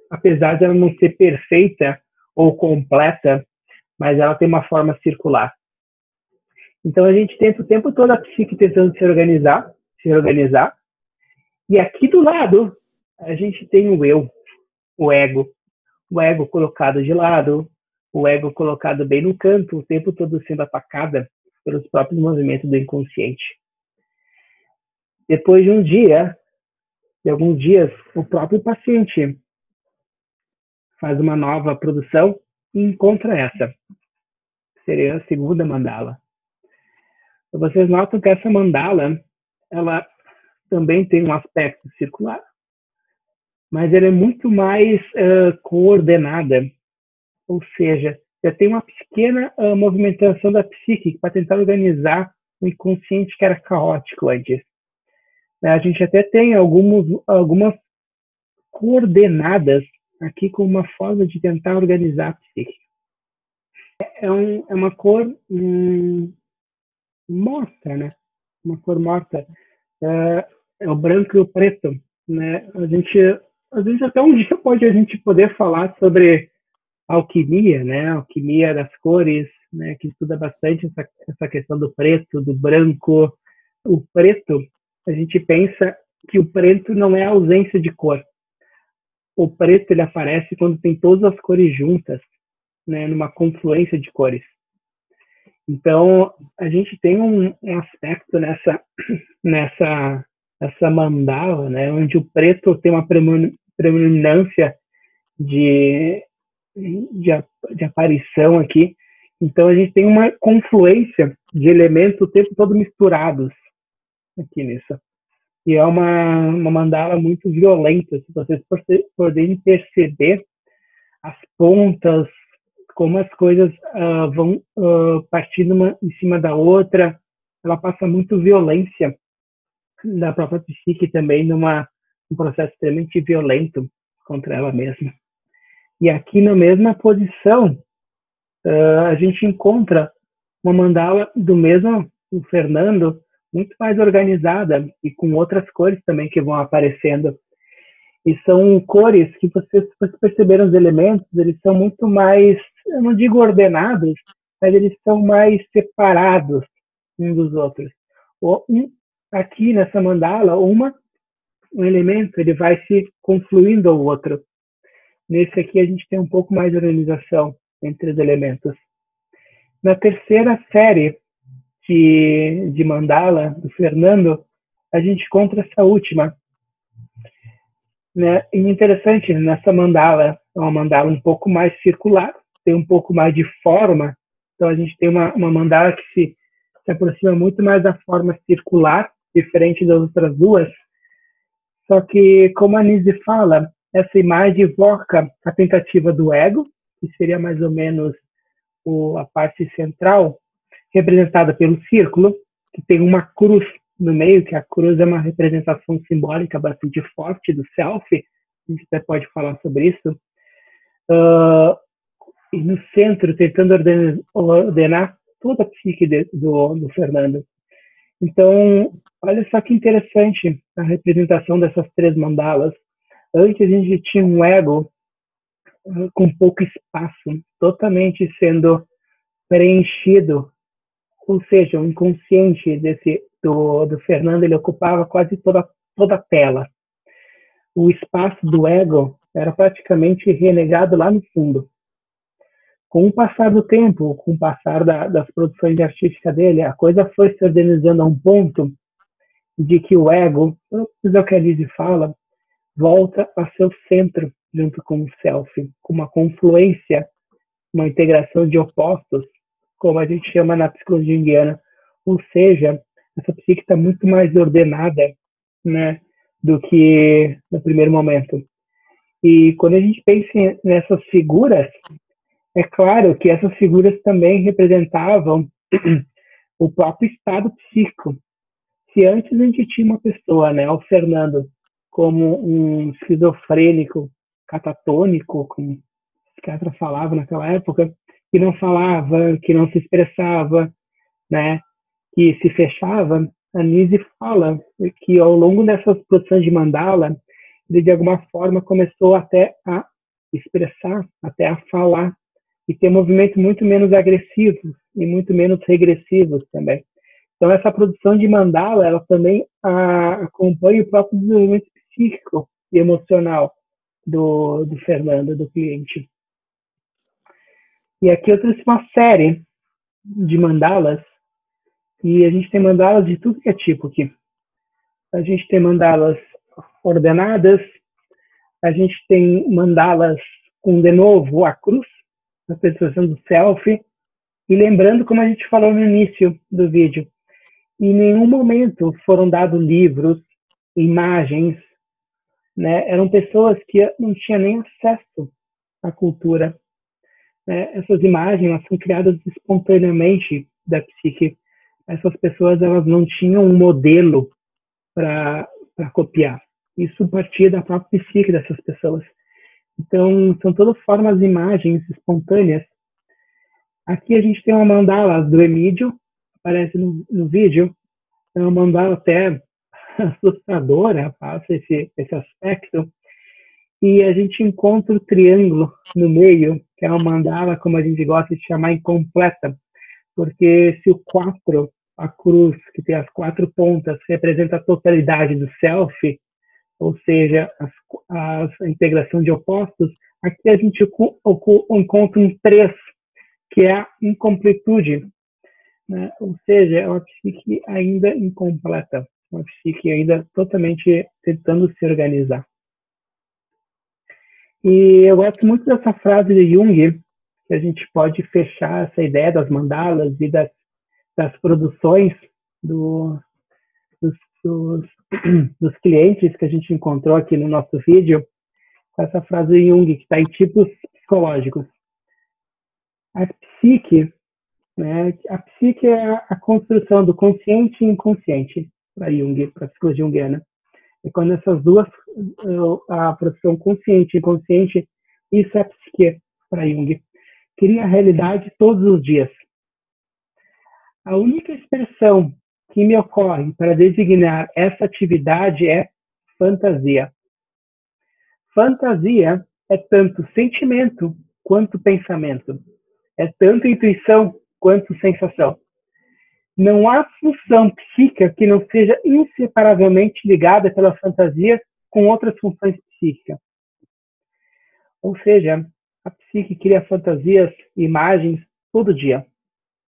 apesar de ela não ser perfeita ou completa, mas ela tem uma forma circular. Então a gente tenta o tempo todo a psique tentando se organizar, e aqui do lado a gente tem o eu, o ego colocado de lado, o ego colocado bem no canto, o tempo todo sendo atacada pelos próprios movimentos do inconsciente. Depois de alguns dias, o próprio paciente faz uma nova produção e encontra essa. Seria a segunda mandala. Vocês notam que essa mandala, ela também tem um aspecto circular, mas ela é muito mais coordenada, ou seja, já tem uma pequena movimentação da psique para tentar organizar o inconsciente que era caótico antes. A gente até tem algumas coordenadas aqui com uma forma de tentar organizar a psique. É uma cor morta, né? Uma cor morta. É o branco e o preto, né? A gente até um dia pode a gente poder falar sobre alquimia, né? Alquimia das cores, né? Que estuda bastante essa questão do preto, do branco. O preto, a gente pensa que o preto não é a ausência de cor. O preto ele aparece quando tem todas as cores juntas, né? Numa confluência de cores. Então, a gente tem um aspecto nessa mandala, né? Onde o preto tem uma predominância de aparição aqui. Então, a gente tem uma confluência de elementos o tempo todo misturados aqui nisso. E é uma mandala muito violenta, se vocês poderem perceber as pontas, como as coisas vão partindo uma em cima da outra. Ela passa muito violência da própria psique também num processo extremamente violento contra ela mesma. E aqui na mesma posição, a gente encontra uma mandala do mesmo o Fernando, muito mais organizada e com outras cores também que vão aparecendo. E são cores que vocês perceberam os elementos, eles são muito mais, eu não digo ordenados, mas eles são mais separados uns dos outros. Aqui nessa mandala, um elemento ele vai se confluindo ao outro. Nesse aqui a gente tem um pouco mais de organização entre os elementos. Na terceira série de mandala do Fernando, a gente encontra essa última. Né? E interessante, nessa mandala, é uma mandala um pouco mais circular, tem um pouco mais de forma. Então a gente tem uma mandala que se aproxima muito mais da forma circular, diferente das outras duas. Só que, como a Nise fala, essa imagem evoca a tentativa do ego, que seria mais ou menos a parte central, representada pelo círculo, que tem uma cruz no meio, que a cruz é uma representação simbólica bastante forte do self, a gente até pode falar sobre isso. E no centro, tentando ordenar toda a psique do Fernando. Então, olha só que interessante a representação dessas 3 mandalas. Antes a gente tinha um ego com pouco espaço, totalmente sendo preenchido, ou seja, o inconsciente do Fernando, ele ocupava quase toda a tela. O espaço do ego era praticamente renegado lá no fundo. Com o passar do tempo, com o passar das produções artísticas dele, a coisa foi se organizando a um ponto de que o ego, isso é o que a Lise fala, volta a ser o centro junto com o self, com uma confluência uma integração de opostos, como a gente chama na psicologia junguiana, ou seja, essa psique está muito mais ordenada, né, do que no primeiro momento. E quando a gente pensa nessas figuras, é claro que essas figuras também representavam o próprio estado psíquico. Se antes a gente tinha uma pessoa, né, o Fernando, como um esquizofrênico, catatônico, como o psiquiatra falava naquela época, que não falava, que não se expressava, né, que se fechava, a Nise fala que ao longo dessas produções de mandala, ele de alguma forma começou até a expressar, até a falar, e ter movimentos muito menos agressivos e muito menos regressivos também. Então essa produção de mandala, ela também acompanha o próprio desenvolvimento psíquico e emocional do Fernando, do cliente. E aqui eu trouxe uma série de mandalas, e a gente tem mandalas de tudo que é tipo aqui. A gente tem mandalas ordenadas, a gente tem mandalas com, de novo, a cruz, a apresentação do self, e lembrando, como a gente falou no início do vídeo, em nenhum momento foram dados livros, imagens, né? Eram pessoas que não tinham nem acesso à cultura. Né? Essas imagens, elas são criadas espontaneamente da psique. Essas pessoas, elas não tinham um modelo para copiar. Isso partia da própria psique dessas pessoas. Então, são todas formas de imagens espontâneas. Aqui a gente tem uma mandala do Emídio, aparece no vídeo. É uma mandala até assustadora, passa esse aspecto. E a gente encontra o triângulo no meio, que é uma mandala, como a gente gosta de chamar, incompleta. Porque se o 4, a cruz, que tem as 4 pontas, representa a totalidade do self, ou seja, a integração de opostos, aqui a gente encontra um 3, que é a incompletude, né? Ou seja, é uma psique ainda incompleta, uma psique ainda totalmente tentando se organizar. E eu gosto muito dessa frase de Jung, que a gente pode fechar essa ideia das mandalas e das produções dos clientes que a gente encontrou aqui no nosso vídeo, com essa frase de Jung, que está em tipos psicológicos. A psique, né, a psique é a construção do consciente e inconsciente, para Jung, para a psicologia junguiana. E quando essas duas, a produção consciente e inconsciente, isso é a psique para Jung. Cria a realidade todos os dias. A única expressão que me ocorre para designar essa atividade é fantasia. Fantasia é tanto sentimento quanto pensamento. É tanto intuição quanto sensação. Não há função psíquica que não seja inseparavelmente ligada pela fantasia com outras funções psíquicas. Ou seja, a psique cria fantasias e imagens todo dia,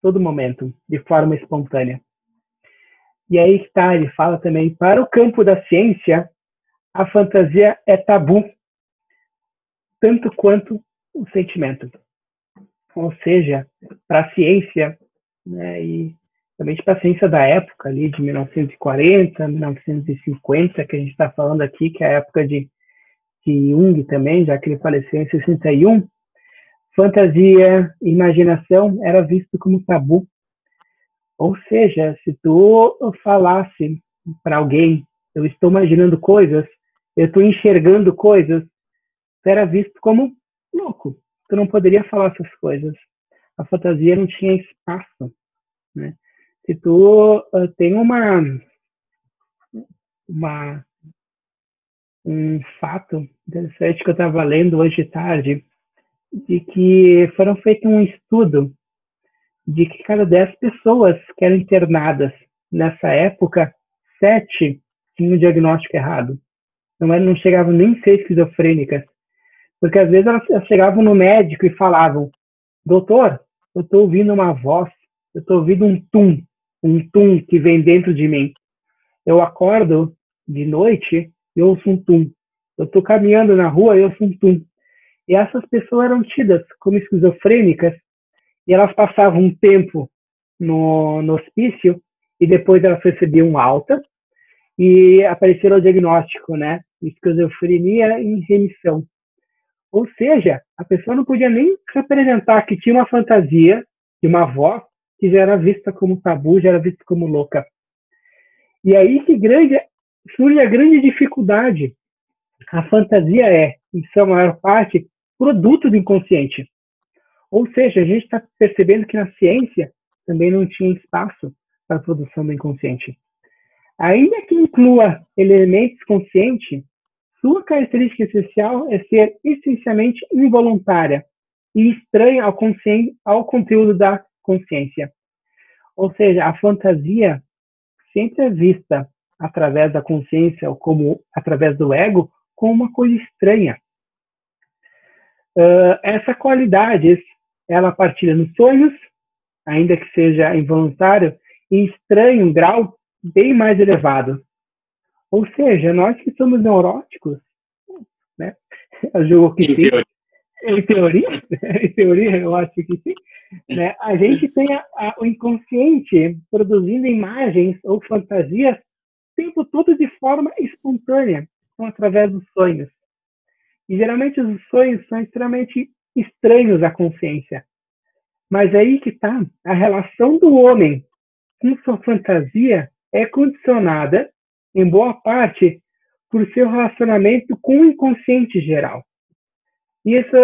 todo momento, de forma espontânea. E aí está, ele fala também, para o campo da ciência, a fantasia é tabu, tanto quanto o sentimento. Ou seja, para a ciência, né, e também para a ciência da época, ali de 1940, 1950, que a gente está falando aqui, que é a época de Jung também, já que ele faleceu em 61, fantasia e imaginação era visto como tabu. Ou seja, se tu falasse para alguém, eu estou imaginando coisas, eu estou enxergando coisas, tu era visto como louco. Tu não poderia falar essas coisas. A fantasia não tinha espaço, né? Se tu tem um fato interessante que eu estava lendo hoje de tarde, de que foram feito um estudo de que cada 10 pessoas que eram internadas nessa época, 7 tinham um diagnóstico errado. Não chegavam nem a ser esquizofrênicas. Porque às vezes elas chegavam no médico e falavam: doutor, eu estou ouvindo uma voz, eu estou ouvindo um tum que vem dentro de mim. Eu acordo de noite e ouço um tum. Eu estou caminhando na rua e ouço um tum. E essas pessoas eram tidas como esquizofrênicas e elas passavam um tempo no hospício e depois elas recebiam alta e apareceram o diagnóstico, né? Esquizofrenia em remissão. Ou seja, a pessoa não podia nem representar que tinha uma fantasia de uma avó que já era vista como tabu, já era vista como louca. E aí que surge a grande dificuldade. A fantasia é, em sua maior parte, produto do inconsciente. Ou seja, a gente está percebendo que na ciência também não tinha espaço para a produção do inconsciente. Ainda que inclua elementos conscientes, sua característica essencial é ser essencialmente involuntária e estranha ao conteúdo da consciência. Ou seja, a fantasia sempre é vista através da consciência ou como através do ego como uma coisa estranha. Essa qualidade, ela partilha nos sonhos, ainda que seja involuntário, e estranho um grau bem mais elevado. Ou seja, nós que somos neuróticos, né? Eu julgo que sim. Em teoria, eu acho que sim. Né? A gente tem o inconsciente produzindo imagens ou fantasias o tempo todo de forma espontânea, através dos sonhos. E geralmente os sonhos são extremamente estranhos à consciência. Mas aí que está, a relação do homem com sua fantasia é condicionada, em boa parte, por seu relacionamento com o inconsciente geral. E isso,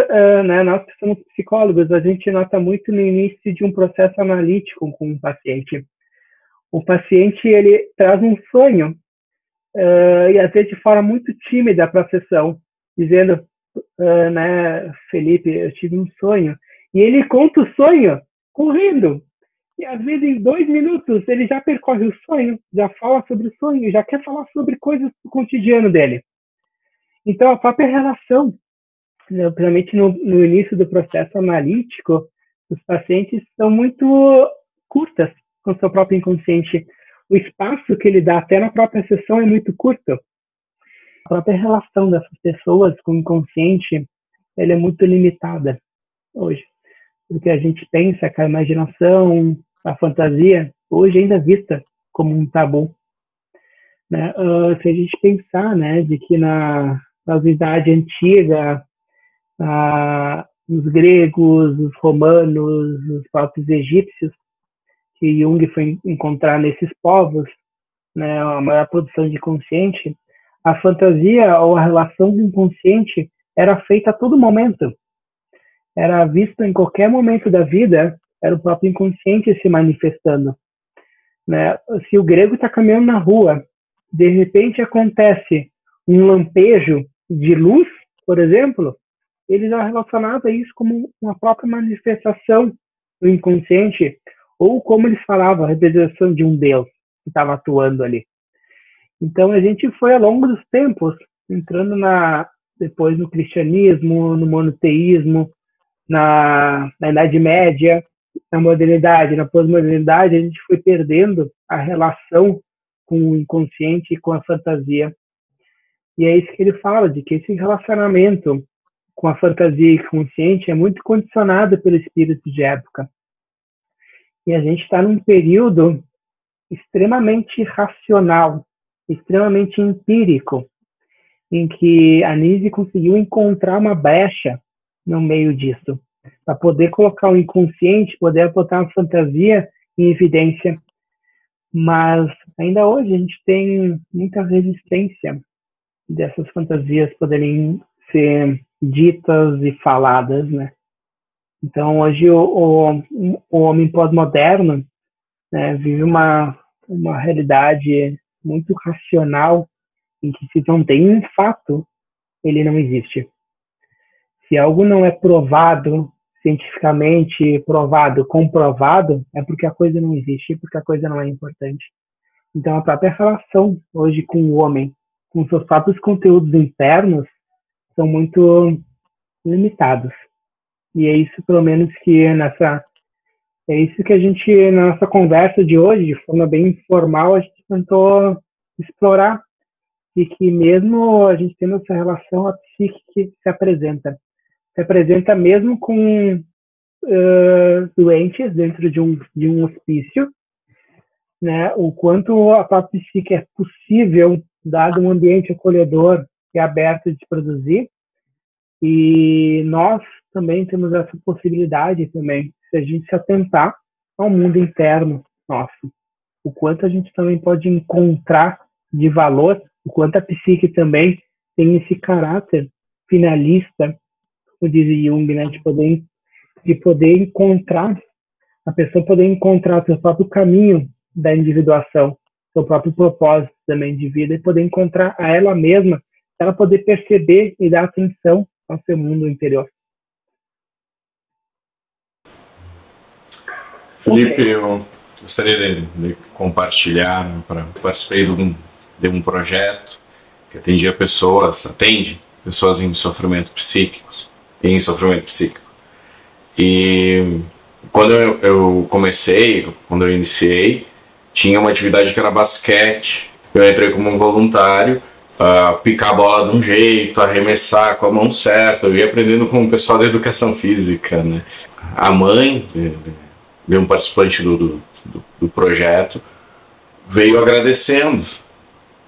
né, nós que somos psicólogos, a gente nota muito no início de um processo analítico com um paciente. O paciente, ele traz um sonho, e às vezes de forma muito tímida para a sessão, dizendo, né, Felipe, eu tive um sonho. E ele conta o sonho correndo. E às vezes em 2 minutos ele já percorre o sonho, já fala sobre o sonho, já quer falar sobre coisas do cotidiano dele. Então a própria relação, né, principalmente no início do processo analítico, os pacientes são muito curtas com o seu próprio inconsciente. O espaço que ele dá até na própria sessão é muito curto. A própria relação dessas pessoas com o inconsciente, ela é muito limitada hoje. Porque a gente pensa que a imaginação, a fantasia, hoje ainda é vista como um tabu. Né? Se a gente pensar, né, de que na idade antiga, os gregos, os romanos, os próprios egípcios, que Jung foi encontrar nesses povos, né, a maior produção de consciente, a fantasia ou a relação do inconsciente era feita a todo momento. Era visto em qualquer momento da vida, era o próprio inconsciente se manifestando. Né? Se o grego está caminhando na rua, de repente acontece um lampejo de luz, por exemplo, ele já relacionava isso como uma própria manifestação do inconsciente, ou como eles falavam, a representação de um Deus que estava atuando ali. Então a gente foi ao longo dos tempos, entrando depois no cristianismo, no monoteísmo, na Idade Média, na modernidade, na pós-modernidade, a gente foi perdendo a relação com o inconsciente e com a fantasia. E é isso que ele fala, de que esse relacionamento com a fantasia e com o inconsciente é muito condicionado pelo espírito de época. E a gente está num período extremamente racional, extremamente empírico, em que a Nise conseguiu encontrar uma brecha no meio disso, para poder colocar o inconsciente, poder botar a fantasia em evidência. Mas ainda hoje a gente tem muita resistência dessas fantasias poderem ser ditas e faladas, né? Então hoje o homem pós-moderno, né, vive uma realidade muito racional, em que se não tem um fato, ele não existe. Se algo não é provado, cientificamente provado, comprovado, é porque a coisa não existe, porque a coisa não é importante. Então a própria relação hoje com o homem, com seus próprios conteúdos internos, são muito limitados. E é isso, pelo menos, que é isso que a gente, na nossa conversa de hoje, de forma bem informal, a gente tentou explorar, e que mesmo a gente tendo essa relação, a psique se apresenta. representa mesmo com doentes dentro de um hospício, né, o quanto a própria psique é possível, dado um ambiente acolhedor e aberto de produzir. E nós também temos essa possibilidade também, se a gente se atentar ao mundo interno nosso, o quanto a gente também pode encontrar de valor, o quanto a psique também tem esse caráter finalista, como diz Jung, né, de poder encontrar, a pessoa poder encontrar seu próprio caminho da individuação, seu próprio propósito também de vida, e poder encontrar a ela mesma, ela poder perceber e dar atenção ao seu mundo interior. Felipe, eu gostaria de compartilhar, participei de um projeto que atende pessoas em sofrimento psíquico. E quando eu comecei, quando eu iniciei, tinha uma atividade que era basquete. Eu entrei como um voluntário, picar a bola de um jeito, arremessar com a mão certa. Eu ia aprendendo com o pessoal da educação física, né? A mãe de um participante do projeto veio agradecendo.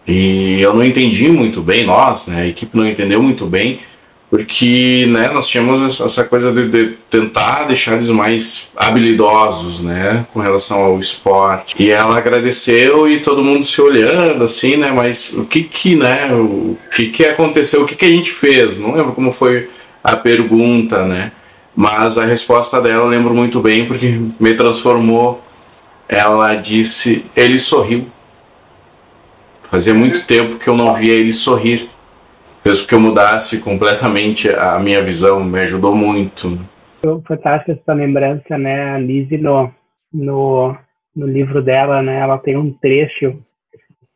E eu não entendi muito bem, a equipe não entendeu muito bem, porque, né, nós tínhamos essa coisa de tentar deixar eles mais habilidosos, né, com relação ao esporte. E ela agradeceu e todo mundo se olhando assim, né, mas o que aconteceu, o que a gente fez? Não lembro como foi a pergunta, né, mas a resposta dela eu lembro muito bem porque me transformou. Ela disse: ele sorriu. Fazia muito tempo que eu não via ele sorrir. Fez com que eu mudasse completamente a minha visão, me ajudou muito. Fantástica essa lembrança, né? A Lise, no livro dela, né, ela tem um trecho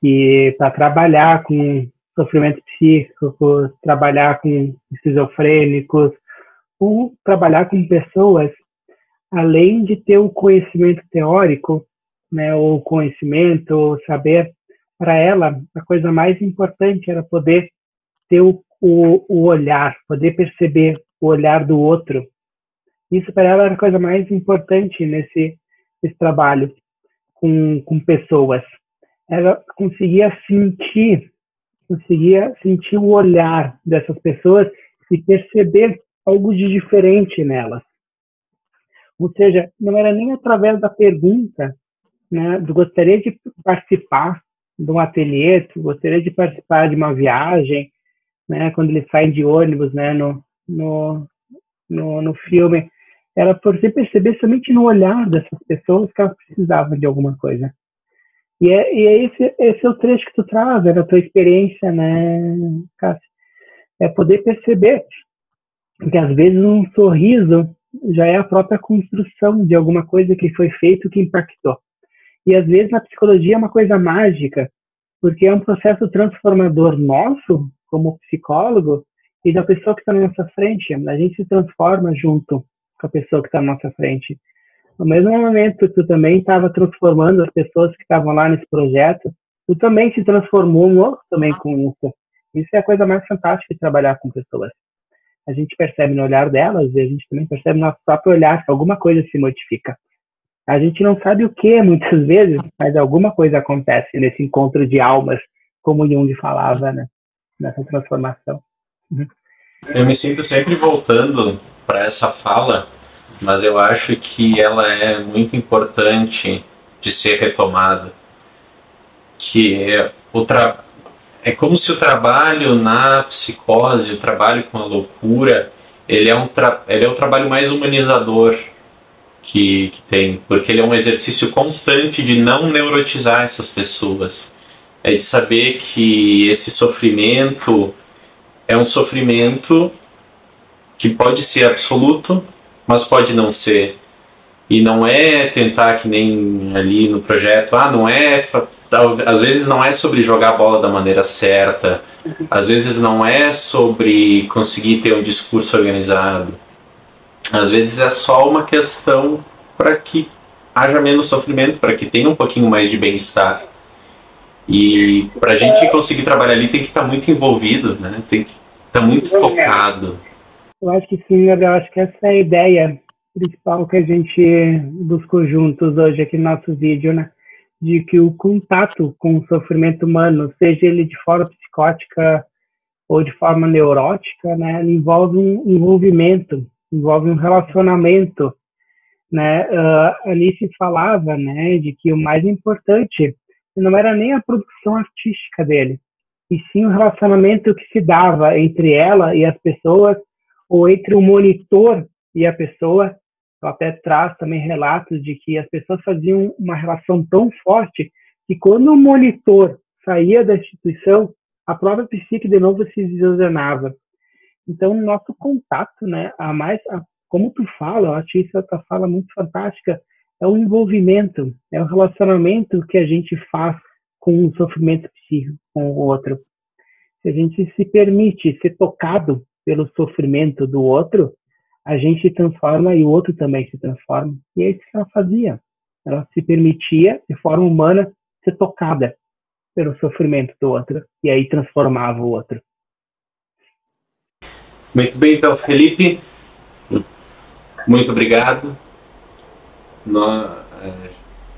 que, para trabalhar com sofrimento psíquico, trabalhar com esquizofrênicos, ou trabalhar com pessoas, além de ter o conhecimento teórico, né, ou conhecimento, ou saber, para ela, a coisa mais importante era poder ter o olhar, poder perceber o olhar do outro. Isso para ela era a coisa mais importante nesse trabalho com pessoas. Ela conseguia sentir o olhar dessas pessoas e perceber algo de diferente nelas. Ou seja, não era nem através da pergunta, né, do gostaria de participar de um ateliê, gostaria de participar de uma viagem, né, quando eles saem de ônibus, né, no filme, era por você perceber somente no olhar dessas pessoas que elas precisavam de alguma coisa. E esse é o trecho que tu traz, é a tua experiência, né, Cássio? É poder perceber que às vezes um sorriso já é a própria construção de alguma coisa que foi feito, que impactou. E às vezes na psicologia é uma coisa mágica, porque é um processo transformador nosso, como psicólogo, e da pessoa que está na nossa frente. A gente se transforma junto com a pessoa que está na nossa frente. No mesmo momento que tu também estava transformando as pessoas que estavam lá nesse projeto, tu também se transformou também com isso. Isso é a coisa mais fantástica de trabalhar com pessoas. A gente percebe no olhar delas e a gente também percebe no nosso próprio olhar que alguma coisa se modifica. A gente não sabe o que, muitas vezes, mas alguma coisa acontece nesse encontro de almas, como Jung falava, né? Nessa transformação. Eu me sinto sempre voltando para essa fala, mas eu acho que ela é muito importante de ser retomada. Que é como se o trabalho na psicose, o trabalho com a loucura, ele é o trabalho mais humanizador que tem, porque ele é um exercício constante de não neurotizar essas pessoas. É de saber que esse sofrimento é um sofrimento que pode ser absoluto, mas pode não ser. E não é tentar, que nem ali no projeto, às vezes não é sobre jogar a bola da maneira certa, às vezes não é sobre conseguir ter um discurso organizado. Às vezes é só uma questão para que haja menos sofrimento, para que tenha um pouquinho mais de bem-estar. E para a gente conseguir trabalhar ali tem que estar muito envolvido, né? Tem que estar muito tocado. Eu acho que sim, Gabriel. Acho que essa é a ideia principal que a gente buscou juntos hoje aqui no nosso vídeo, né? De que o contato com o sofrimento humano, seja ele de forma psicótica ou de forma neurótica, né? Envolve um envolvimento, envolve um relacionamento, né? A Alice falava, né, de que o mais importante não era nem a produção artística dele, e sim o relacionamento que se dava entre ela e as pessoas, ou entre o monitor e a pessoa. Ela até traz também relatos de que as pessoas faziam uma relação tão forte que quando o monitor saía da instituição, a própria psique de novo se desordenava. Então, o nosso contato, né, como tu fala, eu acho isso outra fala muito fantástica, é o envolvimento, é o relacionamento que a gente faz com o sofrimento psíquico, com o outro. Se a gente se permite ser tocado pelo sofrimento do outro, a gente se transforma e o outro também se transforma. E é isso que ela fazia. Ela se permitia, de forma humana, ser tocada pelo sofrimento do outro. E aí transformava o outro. Muito bem, então, Felipe, muito obrigado.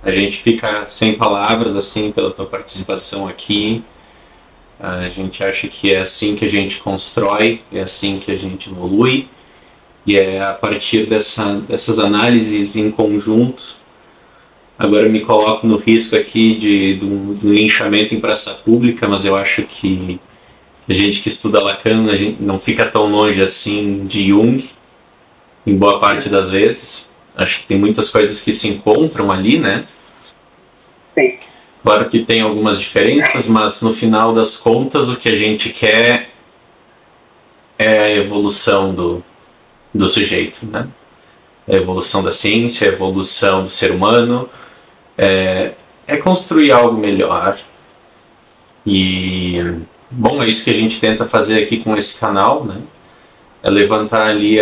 A gente fica sem palavras, assim, pela tua participação aqui. A gente acha que é assim que a gente constrói, é assim que a gente evolui. E é a partir dessas análises em conjunto. Agora eu me coloco no risco aqui do linchamento em praça pública, mas eu acho que a gente que estuda Lacan, a gente não fica tão longe assim de Jung, em boa parte das vezes. Acho que tem muitas coisas que se encontram ali, né? Sim. Claro que tem algumas diferenças, mas no final das contas o que a gente quer é a evolução do sujeito, né? A evolução da ciência, a evolução do ser humano, é construir algo melhor. E, bom, é isso que a gente tenta fazer aqui com esse canal, né? É levantar ali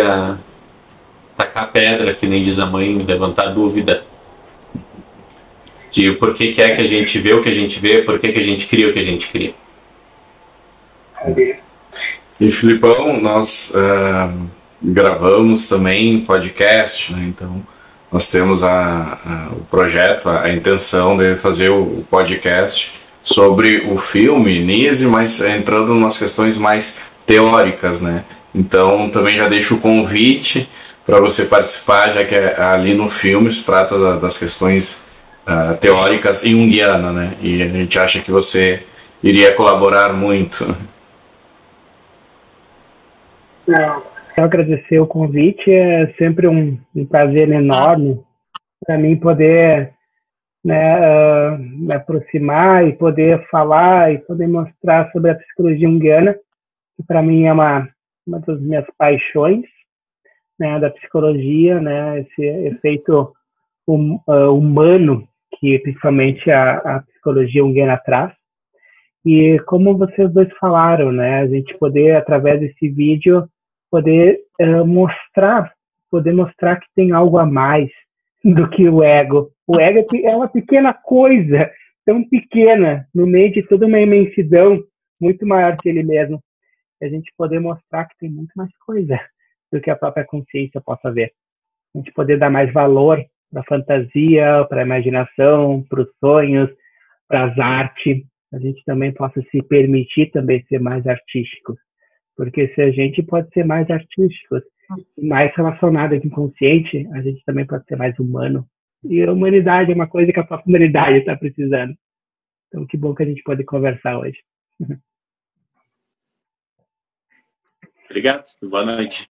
tacar pedra, que nem diz a mãe, levantar dúvida de por que é que a gente vê o que a gente vê, por que a gente cria o que a gente cria. E, Filipão, nós gravamos também podcast, né? Então nós temos o projeto, a intenção de fazer o podcast sobre o filme Nise, mas entrando em umas questões mais teóricas, né? Então também já deixo o convite para você participar, já que ali no filme se trata das questões teóricas junguianas, né? E a gente acha que você iria colaborar muito. Quero agradecer o convite, é sempre um prazer enorme para mim poder, né, me aproximar e poder falar e poder mostrar sobre a psicologia junguiana, que para mim é uma das minhas paixões, né, da psicologia, né, esse efeito humano que principalmente a psicologia junguiana traz. E como vocês dois falaram, né, a gente poder, através desse vídeo, poder mostrar que tem algo a mais do que o ego. O ego é uma pequena coisa, tão pequena, no meio de toda uma imensidão muito maior que ele mesmo. A gente poder mostrar que tem muito mais coisa do que a própria consciência possa ver. A gente poder dar mais valor para a fantasia, para a imaginação, para os sonhos, para as artes. A gente também possa se permitir também ser mais artísticos. Porque se a gente pode ser mais artísticos, mais relacionado com o inconsciente, a gente também pode ser mais humano. E a humanidade é uma coisa que a própria humanidade está precisando. Então, que bom que a gente pode conversar hoje. Obrigado. Boa noite.